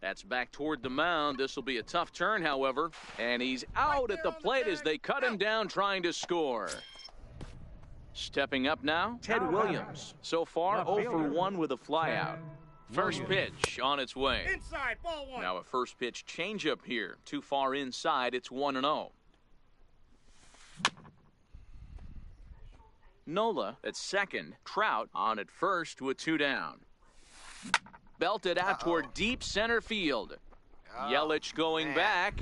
That's back toward the mound. This will be a tough turn, however. And he's out at the plate as they cut him down trying to score. Stepping up now, Ted Williams. So far, 0 for 1 with a flyout. First pitch on its way. Inside, ball one. Now a first pitch changeup here. Too far inside, it's 1-0. Nola at second. Trout on at first with 2 down. Belted out toward deep center field. Yelich going back.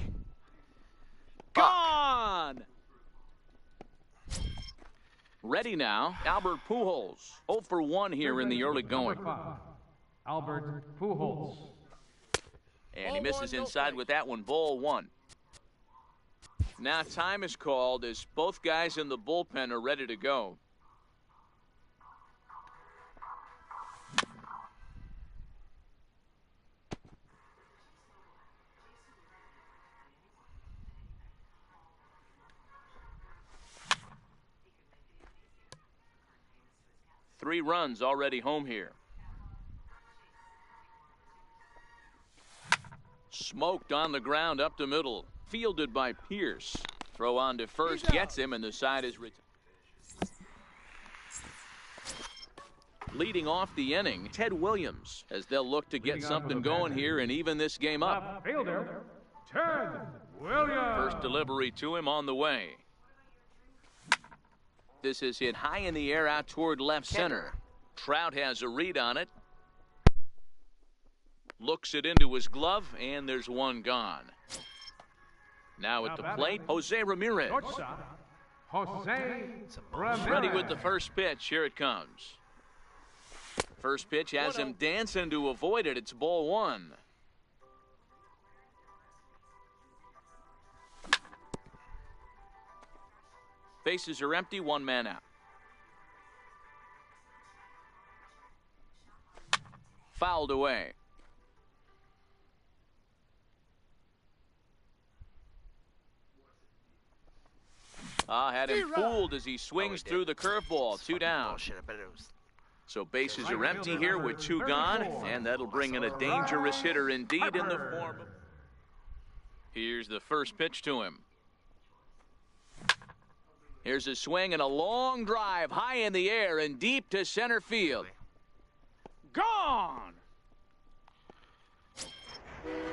Gone! Ready now, Albert Pujols. 0 for 1 here in the early going. Albert Pujols. And he misses inside with that one, ball 1. Now time is called as both guys in the bullpen are ready to go. Three runs already home here. Smoked on the ground up the middle. Fielded by Pierce. Throw on to first, gets him, and the side is retired. Leading off the inning, Ted Williams, as they'll look to get something going here and even this game up. Fielder, Ted Williams. First delivery to him on the way. This is hit high in the air out toward left center. Trout has a read on it. Looks it into his glove, and there's one gone. Now at the plate, Jose Ramirez. Jose Ramirez. Ready with the first pitch. Here it comes. First pitch has him dancing to avoid it. It's ball 1. Bases are empty, 1 man out. Fouled away. Had him fooled as he swings through the curveball. 2 down. Bullshit, I bet it was. So bases are empty here with 2 gone, and that'll bring in a dangerous hitter indeed in the form. Here's the first pitch to him. Here's a swing and a long drive high in the air and deep to center field. Gone!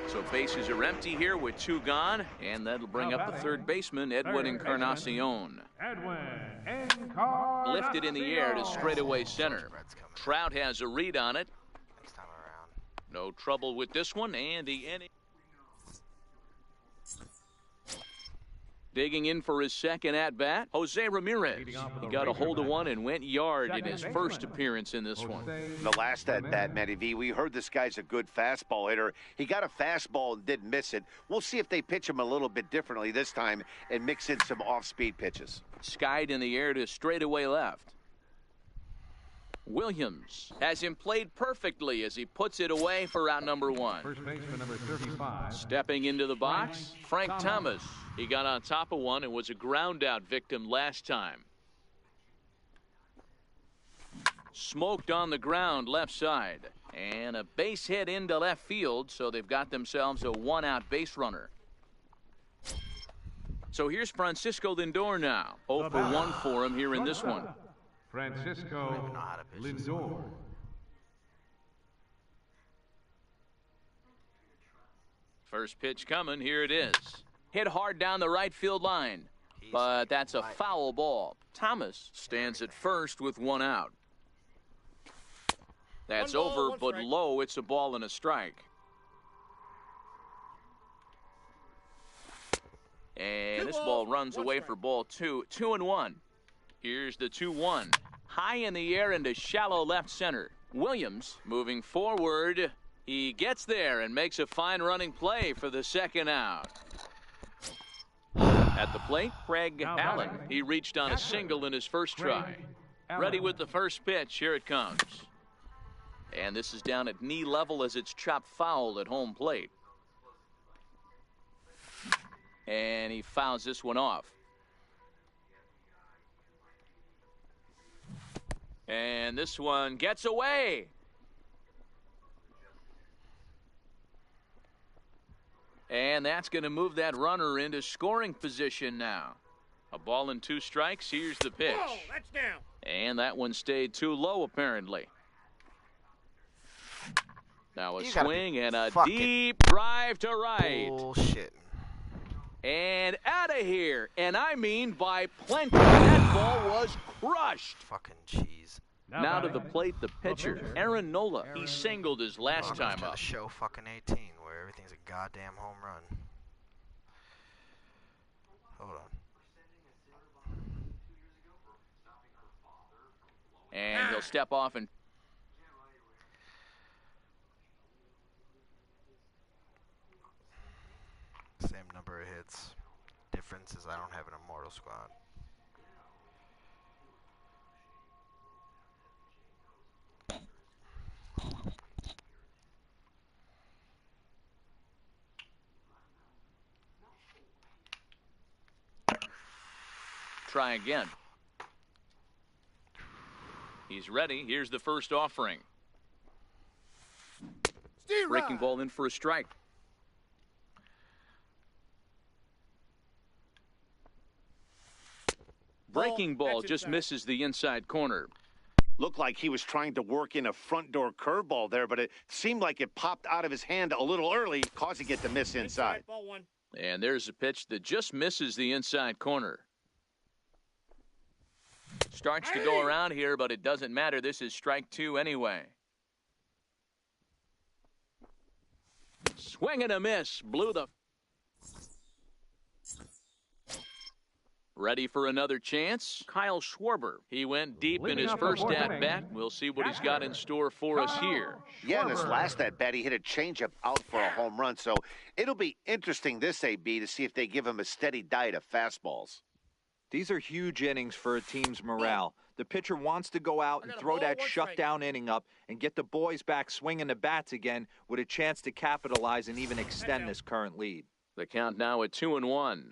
So bases are empty here with 2 gone, and that'll bring up the third baseman, Edwin Encarnacion. Edwin Encarnacion. Lifted in the air to straightaway center. Trout has a read on it. Next time around. No trouble with this one, and the inning. Digging in for his second at-bat, Jose Ramirez. He got a hold of one and went yard in his first appearance in this one. The last at-bat, Matty V, we heard this guy's a good fastball hitter. He got a fastball and didn't miss it. We'll see if they pitch him a little bit differently this time and mix in some off-speed pitches. Skied in the air to straightaway left. Williams has him played perfectly as he puts it away for out number 1. First baseman number 35. Stepping into the box, Frank Thomas. He got on top of one and was a ground-out victim last time. Smoked on the ground left side. And a base hit into left field, so they've got themselves a 1-out base runner. So here's Francisco Lindor now. 0 for 1 for him here in this one. Francisco Lindor. First pitch coming. Here it is. Hit hard down the right field line. But that's a foul ball. Thomas stands at first with 1 out. That's over, but low. It's a ball and a strike. And this ball runs away for ball 2. 2-1. Here's the 2-1. High in the air into shallow left center. Williams moving forward. He gets there and makes a fine running play for the second out. At the plate, Craig Allen. He reached on a single in his first try. Ready with the first pitch. Here it comes. And this is down at knee level as it's chopped foul at home plate. And he fouls this one off. And this one gets away. And that's going to move that runner into scoring position now. A ball and 2 strikes. Here's the pitch. Whoa, that's down. And that one stayed too low, apparently. Now a swing and a deep drive to right. Bullshit. And out of here. And I mean by plenty. That ball was crushed. Fucking cheese. Now to the plate, the pitcher, Aaron Nola. He singled his last time up. Show fucking 18 where everything's a goddamn home run. Hold on. And he'll step off and same number of hits. Difference is I don't have an immortal squad. try again. He's ready. Here's the first offering. Breaking ball in for a strike. Breaking ball just misses the inside corner. Looked like he was trying to work in a front door curveball there, but it seemed like it popped out of his hand a little early, causing it to miss inside. Ball one. And there's a pitch that just misses the inside corner. Starts to go around here, but it doesn't matter. This is strike two anyway. Swing and a miss. Blew the... Ready for another chance? Kyle Schwarber. He went deep in his first at-bat. We'll see what he's got in store for us here. Yeah, in his last at-bat, he hit a changeup out for a home run. So it'll be interesting this AB to see if they give him a steady diet of fastballs. These are huge innings for a team's morale. The pitcher wants to go out and throw that shutdown inning up and get the boys back swinging the bats again with a chance to capitalize and even extend this current lead. The count now at 2-1.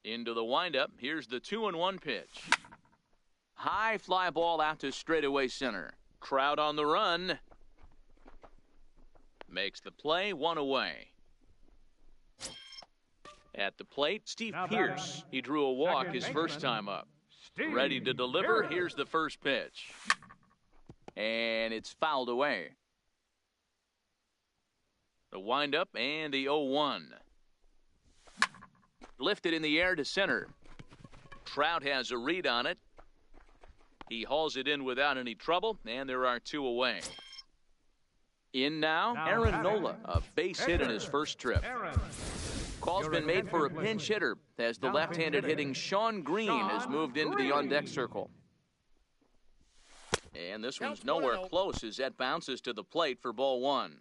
Into the windup. Here's the 2-1 pitch. High fly ball out to straightaway center. Crowd on the run. Makes the play, one away. At the plate, Steve Pearce. He drew a walk his first time up. Ready to deliver. Here's the first pitch. And it's fouled away. The windup and the 0-1. Lifted in the air to center. Trout has a read on it. He hauls it in without any trouble, and there are two away. In now, Aaron Nola, a base hit in his first trip. Call's been made for a pinch hitter as the left-handed hitting Sean Green has moved into the on-deck circle. And this one's nowhere close as that bounces to the plate for ball one.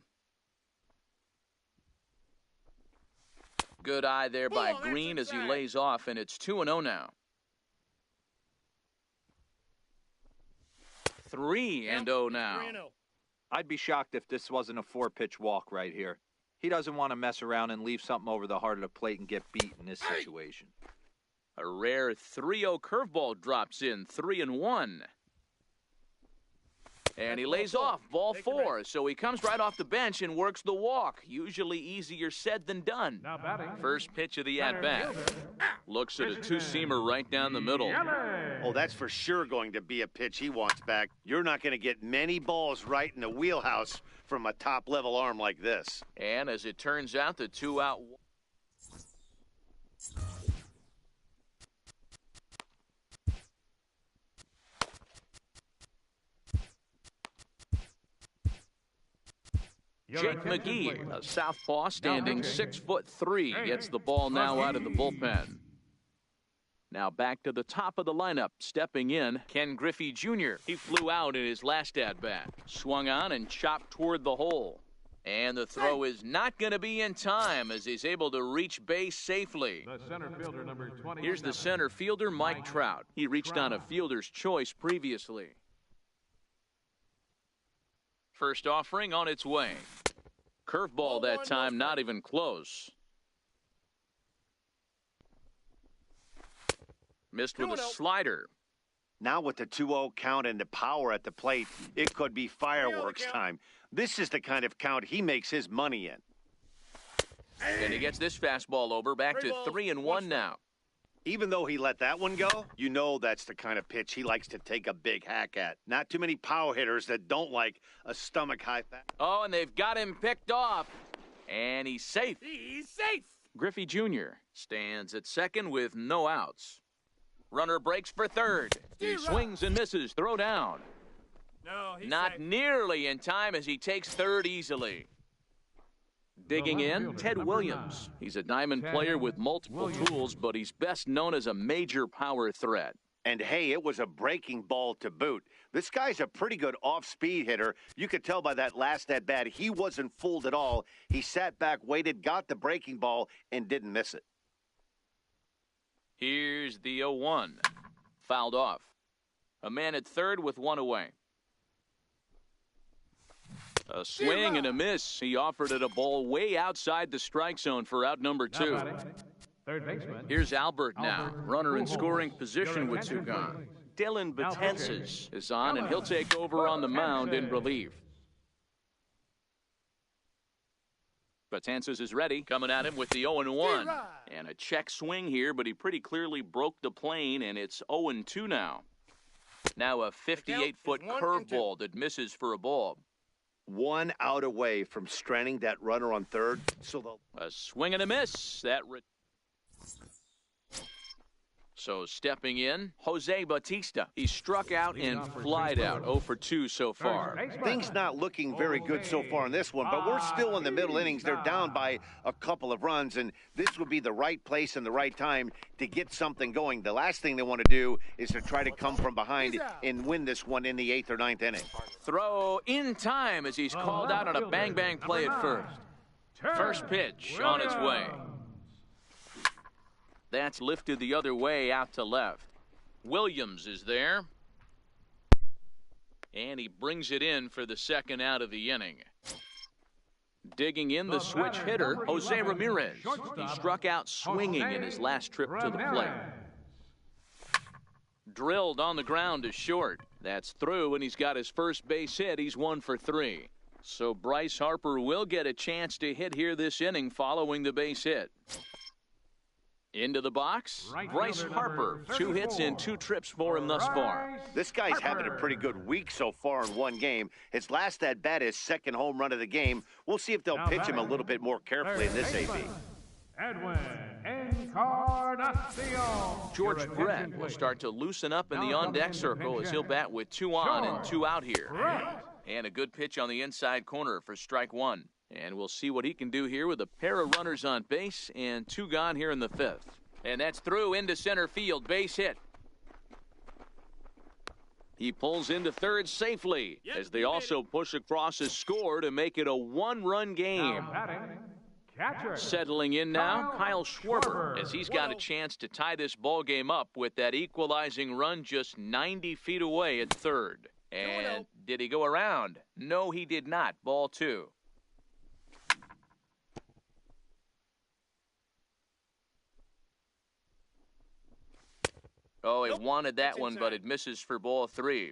Good eye there by Green as he lays off, and it's 2-0 now. 3-0 now. I'd be shocked if this wasn't a 4-pitch walk right here. He doesn't want to mess around and leave something over the heart of the plate and get beat in this situation. A rare 3-0 curveball drops in, 3-1. And he lays off, ball four, so he comes right off the bench and works the walk. Usually easier said than done. First pitch of the at-bat. Looks at a two-seamer right down the middle. Oh, that's for sure going to be a pitch he wants back. You're not going to get many balls right in the wheelhouse from a top-level arm like this. And as it turns out, the two-out... Jake McGee, a southpaw standing 6'3", gets the ball now out of the bullpen. Now back to the top of the lineup, stepping in, Ken Griffey Jr. He flew out in his last at-bat. Swung on and chopped toward the hole. And the throw is not going to be in time as he's able to reach base safely. The center fielder, number 20. Here's the center fielder, Mike Trout. He reached on a fielder's choice previously. First offering on its way. Curveball that time, not even close. Missed with a slider. Now with the 2-0 count and the power at the plate, it could be fireworks time. This is the kind of count he makes his money in. And he gets this fastball over, back to 3-1 now. Even though he let that one go, you know that's the kind of pitch he likes to take a big hack at. Not too many power hitters that don't like a stomach-high fat. Oh, and they've got him picked off. And he's safe. He's safe. Griffey Jr. stands at second with no outs. Runner breaks for third. He swings and misses. Throw down. No, he's Not safe. nearly in time as he takes third easily. Digging in, Ted Williams. He's a diamond player with multiple tools, but he's best known as a major power threat. And hey, it was a breaking ball to boot. This guy's a pretty good off-speed hitter. You could tell by that last at-bat he wasn't fooled at all. He sat back, waited, got the breaking ball, and didn't miss it. Here's the 0-1. Fouled off. A man at third with one away. A swing and a miss. He offered it a ball way outside the strike zone for out number 2. Third baseman. Here's Albert now. Runner in scoring position with 2 gone. Dylan Betances is on, and he'll take over on the mound in relief. Betances is ready, coming at him with the 0-1. And a check swing here, but he pretty clearly broke the plane, and it's 0-2 now. Now a 58-foot curveball that misses for a ball. 1 out away from stranding that runner on third. So A swing and a miss. So stepping in, Jose Bautista. He struck out and flied out. 0 for 2 so far. things not looking very good so far in this one, but we're still in the middle innings. They're down by a couple of runs, and this would be the right place and the right time to get something going. The last thing they want to do is to try to come from behind and win this one in the 8th or 9th inning. Throw in time as he's called out on a bang-bang play at first. First pitch on its way. That's lifted the other way out to left. Williams is there. And he brings it in for the second out of the inning. Digging in the switch hitter, Jose Ramirez. He struck out swinging in his last trip to the plate. Drilled on the ground to short. That's through, and he's got his first base hit. He's 1 for 3. So Bryce Harper will get a chance to hit here this inning following the base hit. Into the box, Bryce Harper. 2 hits and 2 trips for him thus far. This guy's having a pretty good week so far in one game. His last at-bat is second home run of the game. We'll see if they'll pitch him a little bit more carefully in this AB. Edwin Encarnacion. George Brett will start to loosen up in the on-deck circle as he'll bat with 2 on and 2 out here. And a good pitch on the inside corner for strike 1. And we'll see what he can do here with a pair of runners on base and 2 gone here in the 5th. And that's through into center field, base hit. He pulls into third safely as they also push across his score to make it a 1-run game. Settling in now, Kyle Schwarber, as he's got a chance to tie this ball game up with that equalizing run just 90 feet away at third. And did he go around? No, he did not. Ball 2. Oh, it wanted that one, but it misses for ball 3.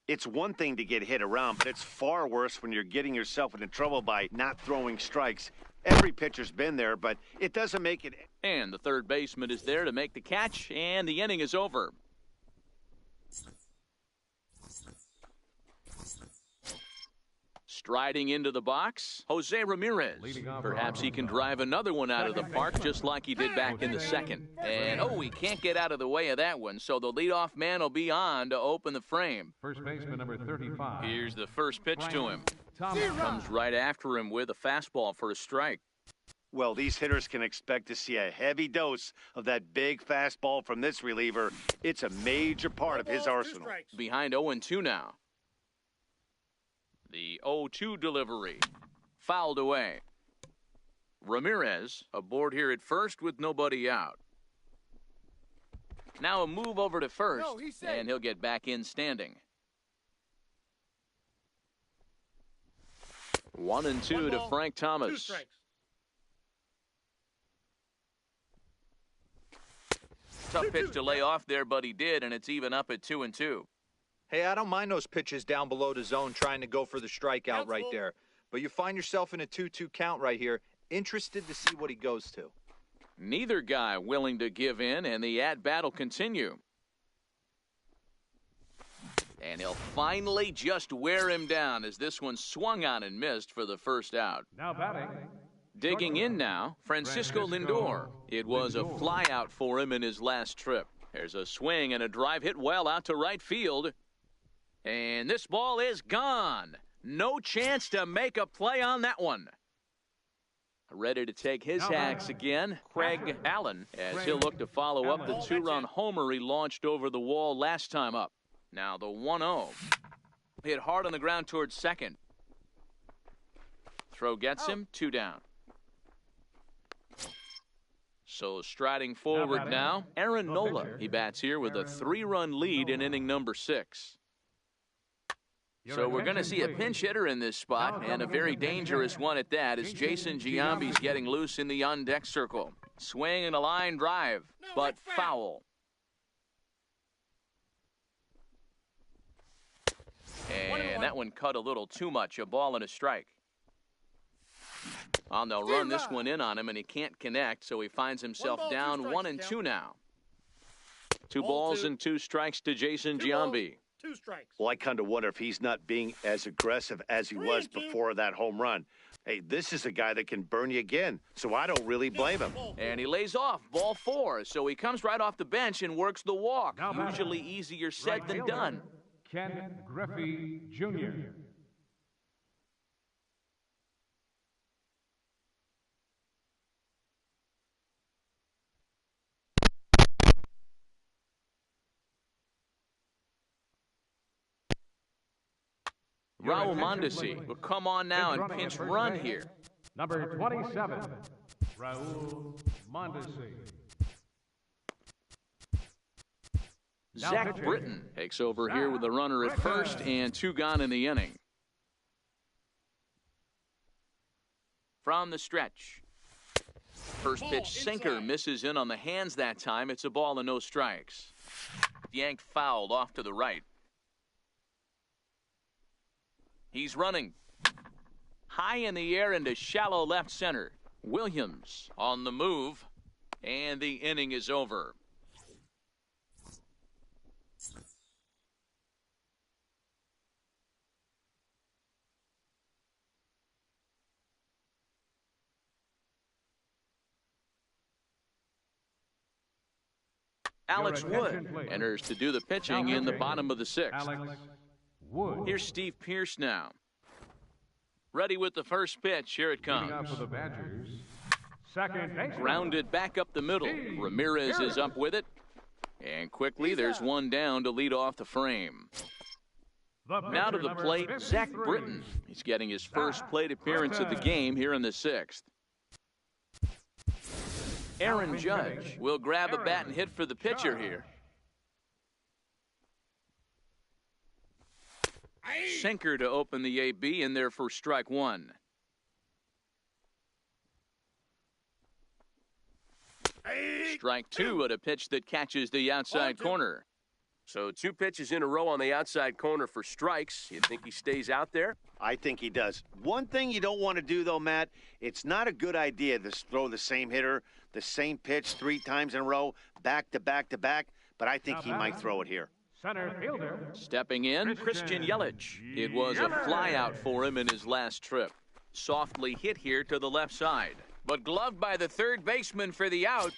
It's one thing to get hit around, but it's far worse when you're getting yourself into trouble by not throwing strikes. Every pitcher's been there, but it doesn't make it. And the third baseman is there to make the catch, and the inning is over. Striding into the box, Jose Ramirez. Perhaps he can drive another one out of the park just like he did back in the second. And, he can't get out of the way of that one, so the leadoff man will be on to open the frame. First baseman number 35. Here's the first pitch to him. Comes right after him with a fastball for a strike. Well, these hitters can expect to see a heavy dose of that big fastball from this reliever. It's a major part of his arsenal. Behind 0-2 now. The 0-2 delivery. fouled away. Ramirez aboard here at first with nobody out. Now a move over to first, and he'll get back in standing. 1-2 to Frank Thomas. Tough pitch to lay off there, but he did, and it's even up at 2-2. Hey, I don't mind those pitches down below the zone trying to go for the strikeout right there. But you find yourself in a 2-2 count right here. Interested to see what he goes to. Neither guy willing to give in, and the at-bat will continue. And he'll finally just wear him down as this one swung on and missed for the first out. Now batting. Digging in now, Francisco Lindor. It was a flyout for him in his last trip. There's a swing and a drive hit well out to right field. And this ball is gone. No chance to make a play on that one. Ready to take his hacks again, Craig Allen, as he'll look to follow up the 2-run homer he launched over the wall last time up. Now the 1-0. Hit hard on the ground towards second. Throw gets him, 2 down. So striding forward now, Aaron Nola. He bats here with a 3-run lead in inning number 6. So we're going to see a pinch hitter in this spot, and a very dangerous one at that, as Jason Giambi's getting loose in the on-deck circle. Swing and a line drive, but foul. And that one cut a little too much, a ball and a strike. They'll run this one in on him, and he can't connect, so he finds himself down 1-2 now. 2 balls and 2 strikes to Jason Giambi. 2 strikes. Well, I kind of wonder if he's not being as aggressive as he was before that home run. Hey, this is a guy that can burn you again, so I don't really blame him. And he lays off, ball 4, so he comes right off the bench and works the walk. Usually easier said than done. Ken Griffey Jr. Raul Mondesi will come on now and pinch run here. Number 27, Raul Mondesi. Zach Britton takes over here with the runner at first and 2 gone in the inning. From the stretch. First pitch sinker misses in on the hands that time. It's a ball and no strikes. Yanked fouled off to the right. He's running high in the air into shallow left center. Williams on the move, and the inning is over. Alex Wood enters to do the pitching in the bottom of the 6th. Here's Steve Pearce now. Ready with the first pitch. Here it comes. Grounded back up the middle. Ramirez is up with it. And quickly there's one down to lead off the frame. Now to the plate, Zach Britton. He's getting his first plate appearance of the game here in the 6th. Aaron Judge will grab a bat and hit for the pitcher here. Sinker to open the AB in there for strike 1. Strike 2 at a pitch that catches the outside corner. So 2 pitches in a row on the outside corner for strikes. You think he stays out there? I think he does. One thing you don't want to do, though, Matt, it's not a good idea to throw the same hitter, the same pitch 3 times in a row, back to back to back, but I think he might throw it here. Center fielder. Stepping in, Christian Yelich. It was a flyout for him in his last trip. Softly hit here to the left side, but gloved by the third baseman for the out.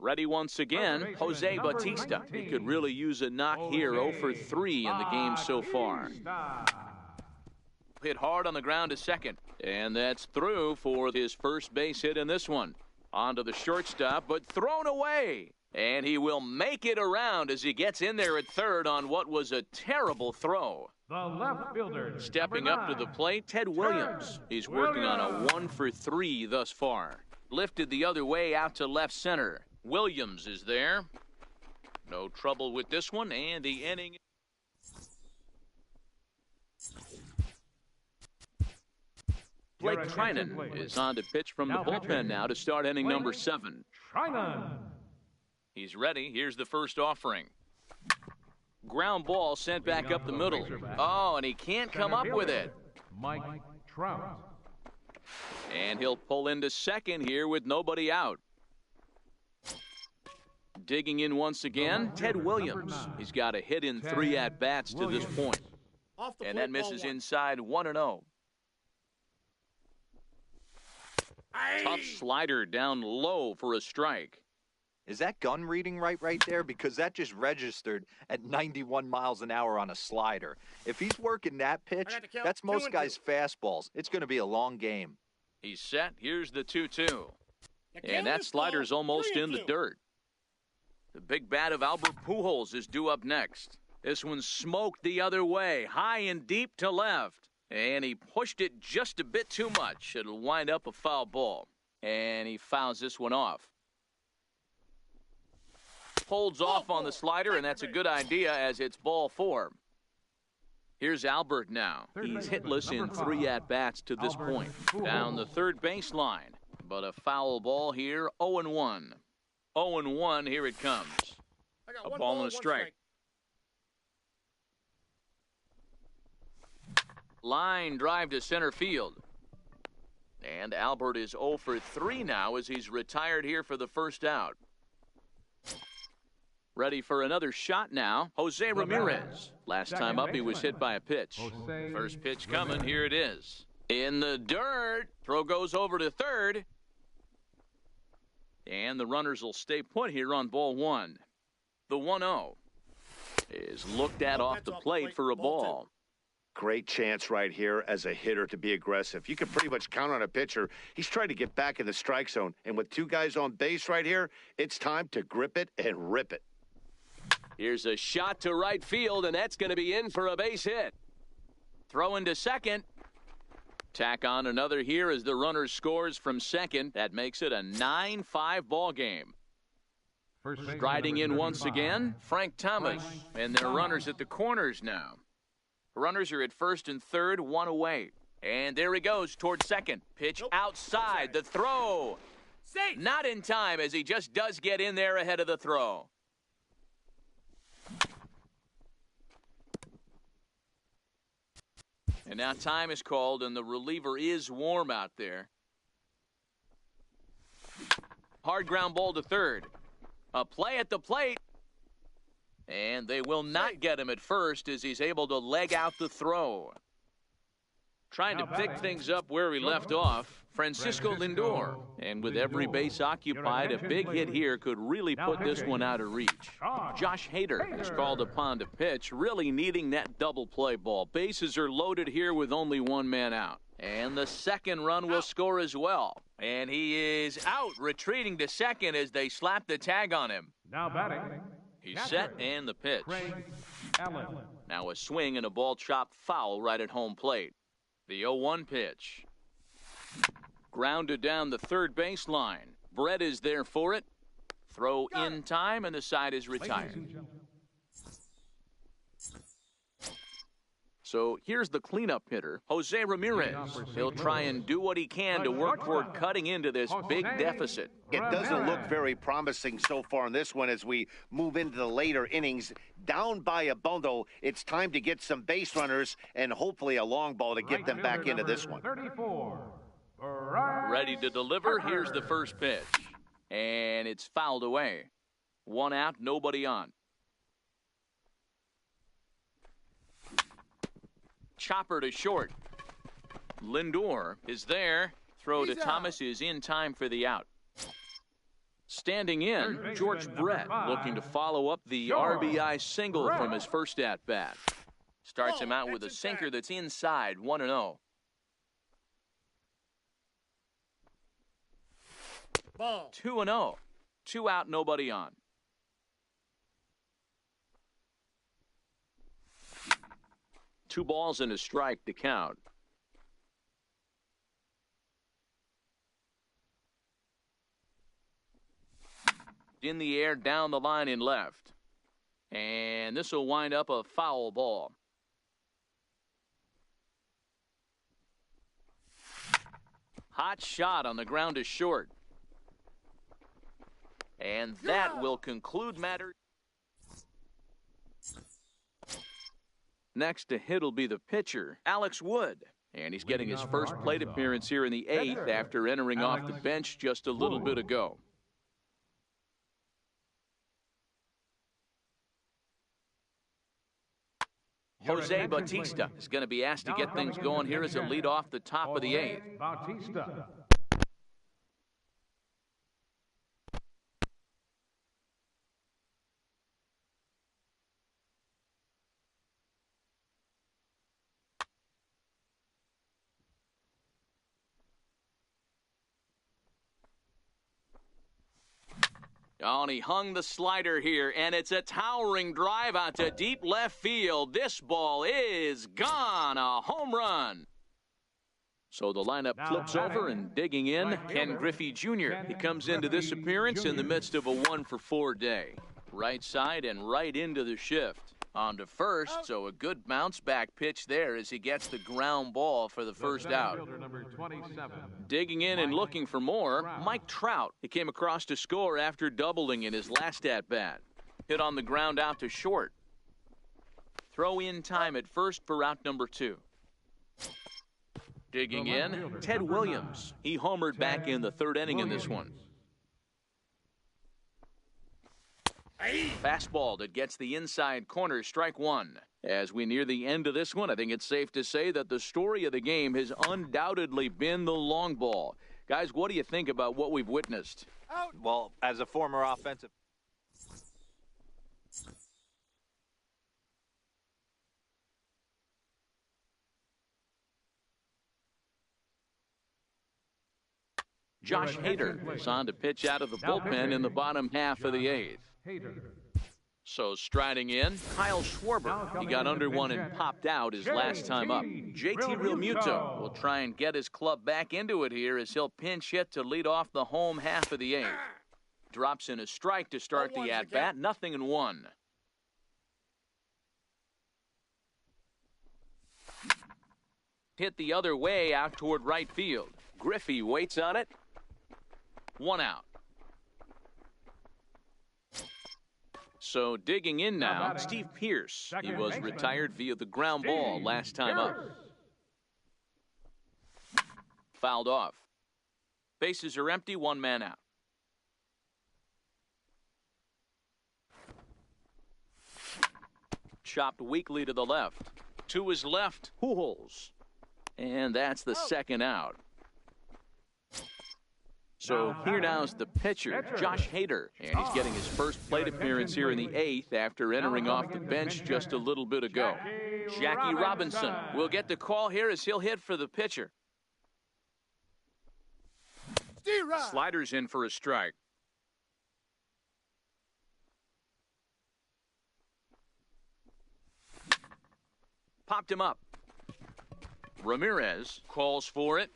Ready once again, Jose Bautista. He could really use a knock here, 0 for 3 in the game so far. Hit hard on the ground to second, and that's through for his first base hit in this one. On to the shortstop, but thrown away. And he will make it around as he gets in there at third on what was a terrible throw. The left fielder. Stepping up to the plate, Ted Williams. He's working on a 1-for-3 thus far. Lifted the other way out to left center. Williams is there. No trouble with this one, and the inning. Blake Trinan is on to pitch from the bullpen now to start inning number 7. Trinan. He's ready. Here's the first offering. Ground ball sent back up the middle. Oh, and he can't come up with it. Mike Trout. And he'll pull into second here with nobody out. Digging in once again, Ted Williams. He's got a hit in 3 at-bats to this point. And that misses inside 1-0. Tough slider down low for a strike. Is that gun reading right there? Because that just registered at 91 miles an hour on a slider. If he's working that pitch, that's most guys' fastballs. It's going to be a long game. He's set. Here's the 2-2. And that slider's almost in the dirt. The big bat of Albert Pujols is due up next. This one smoked the other way, high and deep to left. And he pushed it just a bit too much. It'll wind up a foul ball. And he fouls this one off. Holds off on the slider, and that's a good idea as it's ball 4. Here's Albert now. He's hitless in 3 at-bats to this point. Down the third baseline. But a foul ball here, 0-1. 0-1, here it comes. A ball and a strike. Line drive to center field. And Albert is 0 for 3 now as he's retired here for the first out. Ready for another shot now, Jose Ramirez. Last time up, he was hit by a pitch. First pitch coming, here it is. In the dirt, throw goes over to third. And the runners will stay put here on ball 1. The 1-0 is looked at off the plate for a ball. Great chance right here as a hitter to be aggressive. You can pretty much count on a pitcher. He's trying to get back in the strike zone. And with 2 guys on base right here, it's time to grip it and rip it. Here's a shot to right field, and that's going to be in for a base hit. Throw into second. Tack on another here as the runner scores from second. That makes it a 9-5 ball game. Striding in once again, Frank Thomas. And there are runners at the corners now. Runners are at first and third, 1 away. And there he goes toward second. Pitch outside. The throw. Not in time as he just does get in there ahead of the throw. And now time is called, and the reliever is warm out there. Hard ground ball to third. A play at the plate. And they will not get him at first as he's able to leg out the throw. Trying to pick things up where he left off, Francisco Lindor. And with every base occupied, a big hit here could really put this one out of reach. Josh Hader is called upon to pitch, really needing that double play ball. Bases are loaded here with only 1 man out. And the second run will score as well. And he is out, retreating to second as they slap the tag on him. Now batting. He's set, and the pitch. Craig Allen. Now a swing and a ball chopped foul right at home plate. The 0-1 pitch. Grounded down the third baseline. Brett is there for it. Throw in time, and the side is retired. So here's the cleanup hitter, Jose Ramirez. He'll try and do what he can to work toward cutting into this big deficit. It doesn't look very promising so far in this one as we move into the later innings. Down by a bundle, it's time to get some base runners and hopefully a long ball to get them back into this one. 34. Ready to deliver. Here's the first pitch. And it's fouled away. 1 out, nobody on. Chopper to short. Lindor is there. Throw to Thomas is in time for the out. Standing in, George Brett looking to follow up the RBI single from his first at-bat. Starts him out with a sinker that's inside, 1-0. Ball. 2-0. 2 out, nobody on. 2 balls and a strike to count. In the air, down the line in left. And this will wind up a foul ball. Hot shot on the ground is short. And that will conclude matters. Next to hit will be the pitcher, Alex Wood. And he's getting his first plate appearance here in the 8th after entering off the bench just a little bit ago. Jose Bautista is going to be asked to get things going here as a lead off the top of the 8th. Bautista. Oh, and he hung the slider here, and it's a towering drive out to deep left field. This ball is gone, a home run. So the lineup flips over, and digging in, Ken Griffey Jr. He comes into this appearance in the midst of a 1-for-4 day. Right side and right into the shift. On to first, so a good bounce back pitch there as he gets the ground ball for the first out. Digging in and looking for more, Mike Trout. He came across to score after doubling in his last at-bat. Hit on the ground out to short. Throw in time at first for out number 2. Digging in, Ted Williams. He homered back in the 3rd inning in this one. Fastball that gets the inside corner, strike 1. As we near the end of this one, I think it's safe to say that the story of the game has undoubtedly been the long ball. Guys, what do you think about what we've witnessed? Well, as a former offensive... Josh Hader is on to pitch out of the bullpen in the bottom half of the 8th. So striding in, Kyle Schwarber. He got under one and popped out his last time up. JT Realmuto will try and get his club back into it here as he'll pinch hit to lead off the home half of the 8th. Drops in a strike to start the at-bat, 0-1. Hit the other way out toward right field. Griffey waits on it. 1 out. So digging in now, Steve Pearce. He was retired via the ground ball last time up. Fouled off. Bases are empty, 1 man out. Chopped weakly to the left. To his left, Pujols. And that's the 2nd out. So here now's the pitcher, Josh Hader, and he's getting his first plate appearance here in the 8th after entering off the bench just a little bit ago. Jackie Robinson will get the call here as he'll hit for the pitcher. Sliders in for a strike. Popped him up. Ramirez calls for it.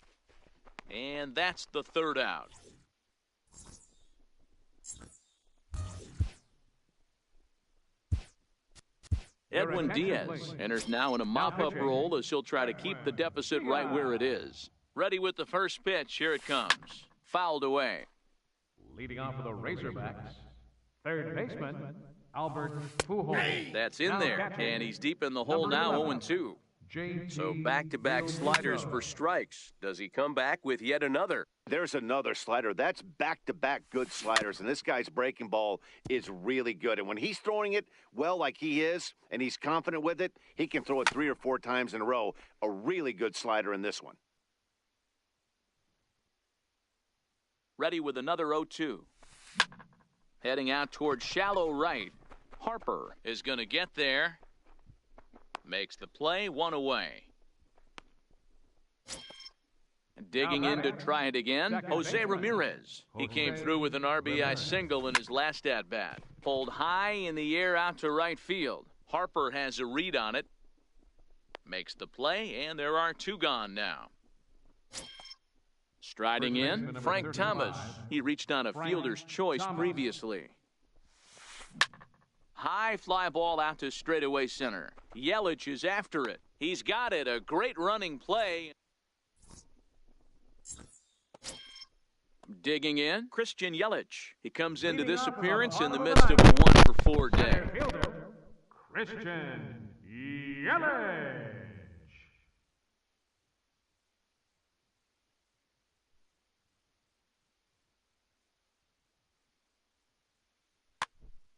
And that's the 3rd out. Edwin Diaz enters now in a mop-up role as he'll try to keep the deficit right where it is. Ready with the first pitch. Here it comes. Fouled away. Leading off for the Razorbacks, 3rd baseman, Albert Pujols. That's in there, and he's deep in the hole now, 0-2. So back-to-back sliders for strikes. Does he come back with yet another? There's another slider. That's back-to-back good sliders, and this guy's breaking ball is really good. And when he's throwing it well like he is, and he's confident with it, he can throw it 3 or 4 times in a row. A really good slider in this one. Ready with another 0-2. Heading out toward shallow right. Harper is going to get there. Makes the play, 1 away. Digging in to try it again, Jose Ramirez. He came through with an RBI single in his last at-bat. Pulled high in the air out to right field. Harper has a read on it. Makes the play, and there are 2 gone now. Striding in, Frank Thomas. He reached on a fielder's choice previously. High fly ball out to straightaway center. Yelich is after it. He's got it. A great running play. Digging in, Christian Yelich. He comes into this appearance in the midst of a 1-for-4 day. Christian Yelich.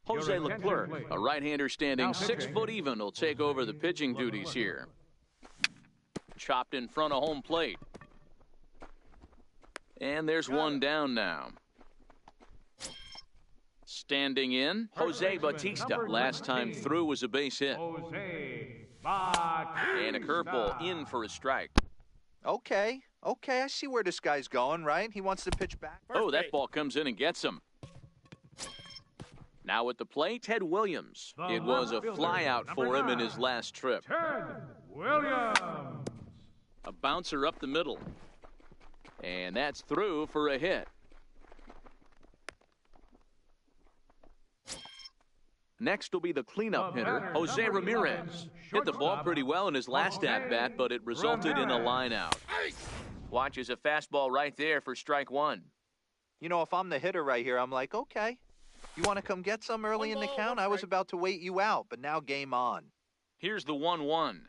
Jose Leclerc, a right-hander standing 6 foot even, will take over the pitching duties here. Chopped in front of home plate. And there's 1 down now. Standing in, Jose Bautista. Last time through was a base hit. And a curveball in for a strike. Okay, I see where this guy's going, right? He wants to pitch back. Oh, that ball comes in and gets him. Now at the plate, Ted Williams. It was a flyout for him in his last trip. Ted Williams. A bouncer up the middle. And that's through for a hit. Next will be the cleanup hitter, Jose Ramirez. Hit the ball pretty well in his last at-bat, but it resulted in a line-out. Watches a fastball right there for strike 1. You know, if I'm the hitter right here, I'm like, okay. You want to come get some early in the count? I was about to wait you out, but now game on. Here's the 1-1.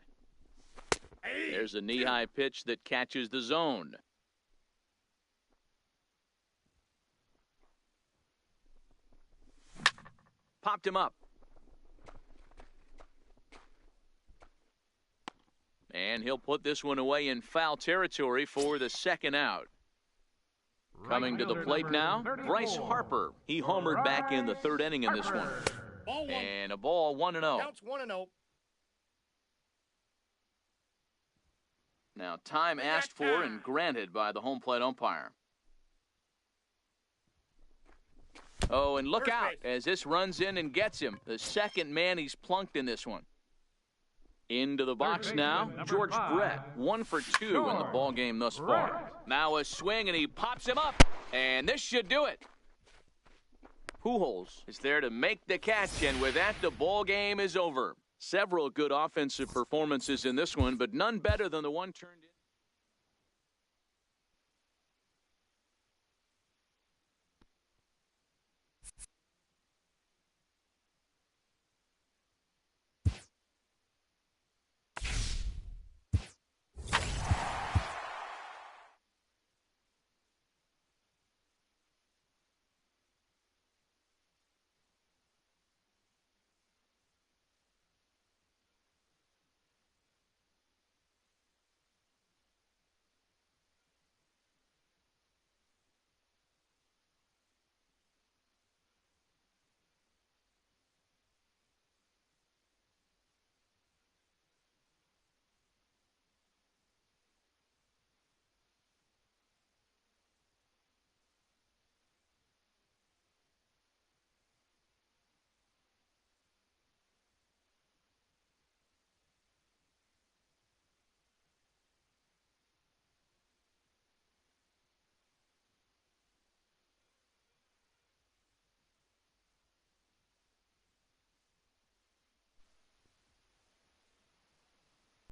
There's a knee-high pitch that catches the zone. Popped him up. And he'll put this one away in foul territory for the second out. Coming to the plate now, Bryce Harper. He homered back in the 3rd inning in this one. And a ball 1-0. Counts 1-0. Now time asked for and granted by the home plate umpire. Oh, and look out as this runs in and gets him. The second man he's plunked in this one. Into the box now, George Brett. 1 for 2 in the ball game thus far. Now a swing, and he pops him up. And this should do it. Pujols is there to make the catch, and with that, the ball game is over. Several good offensive performances in this one, but none better than the one turned in.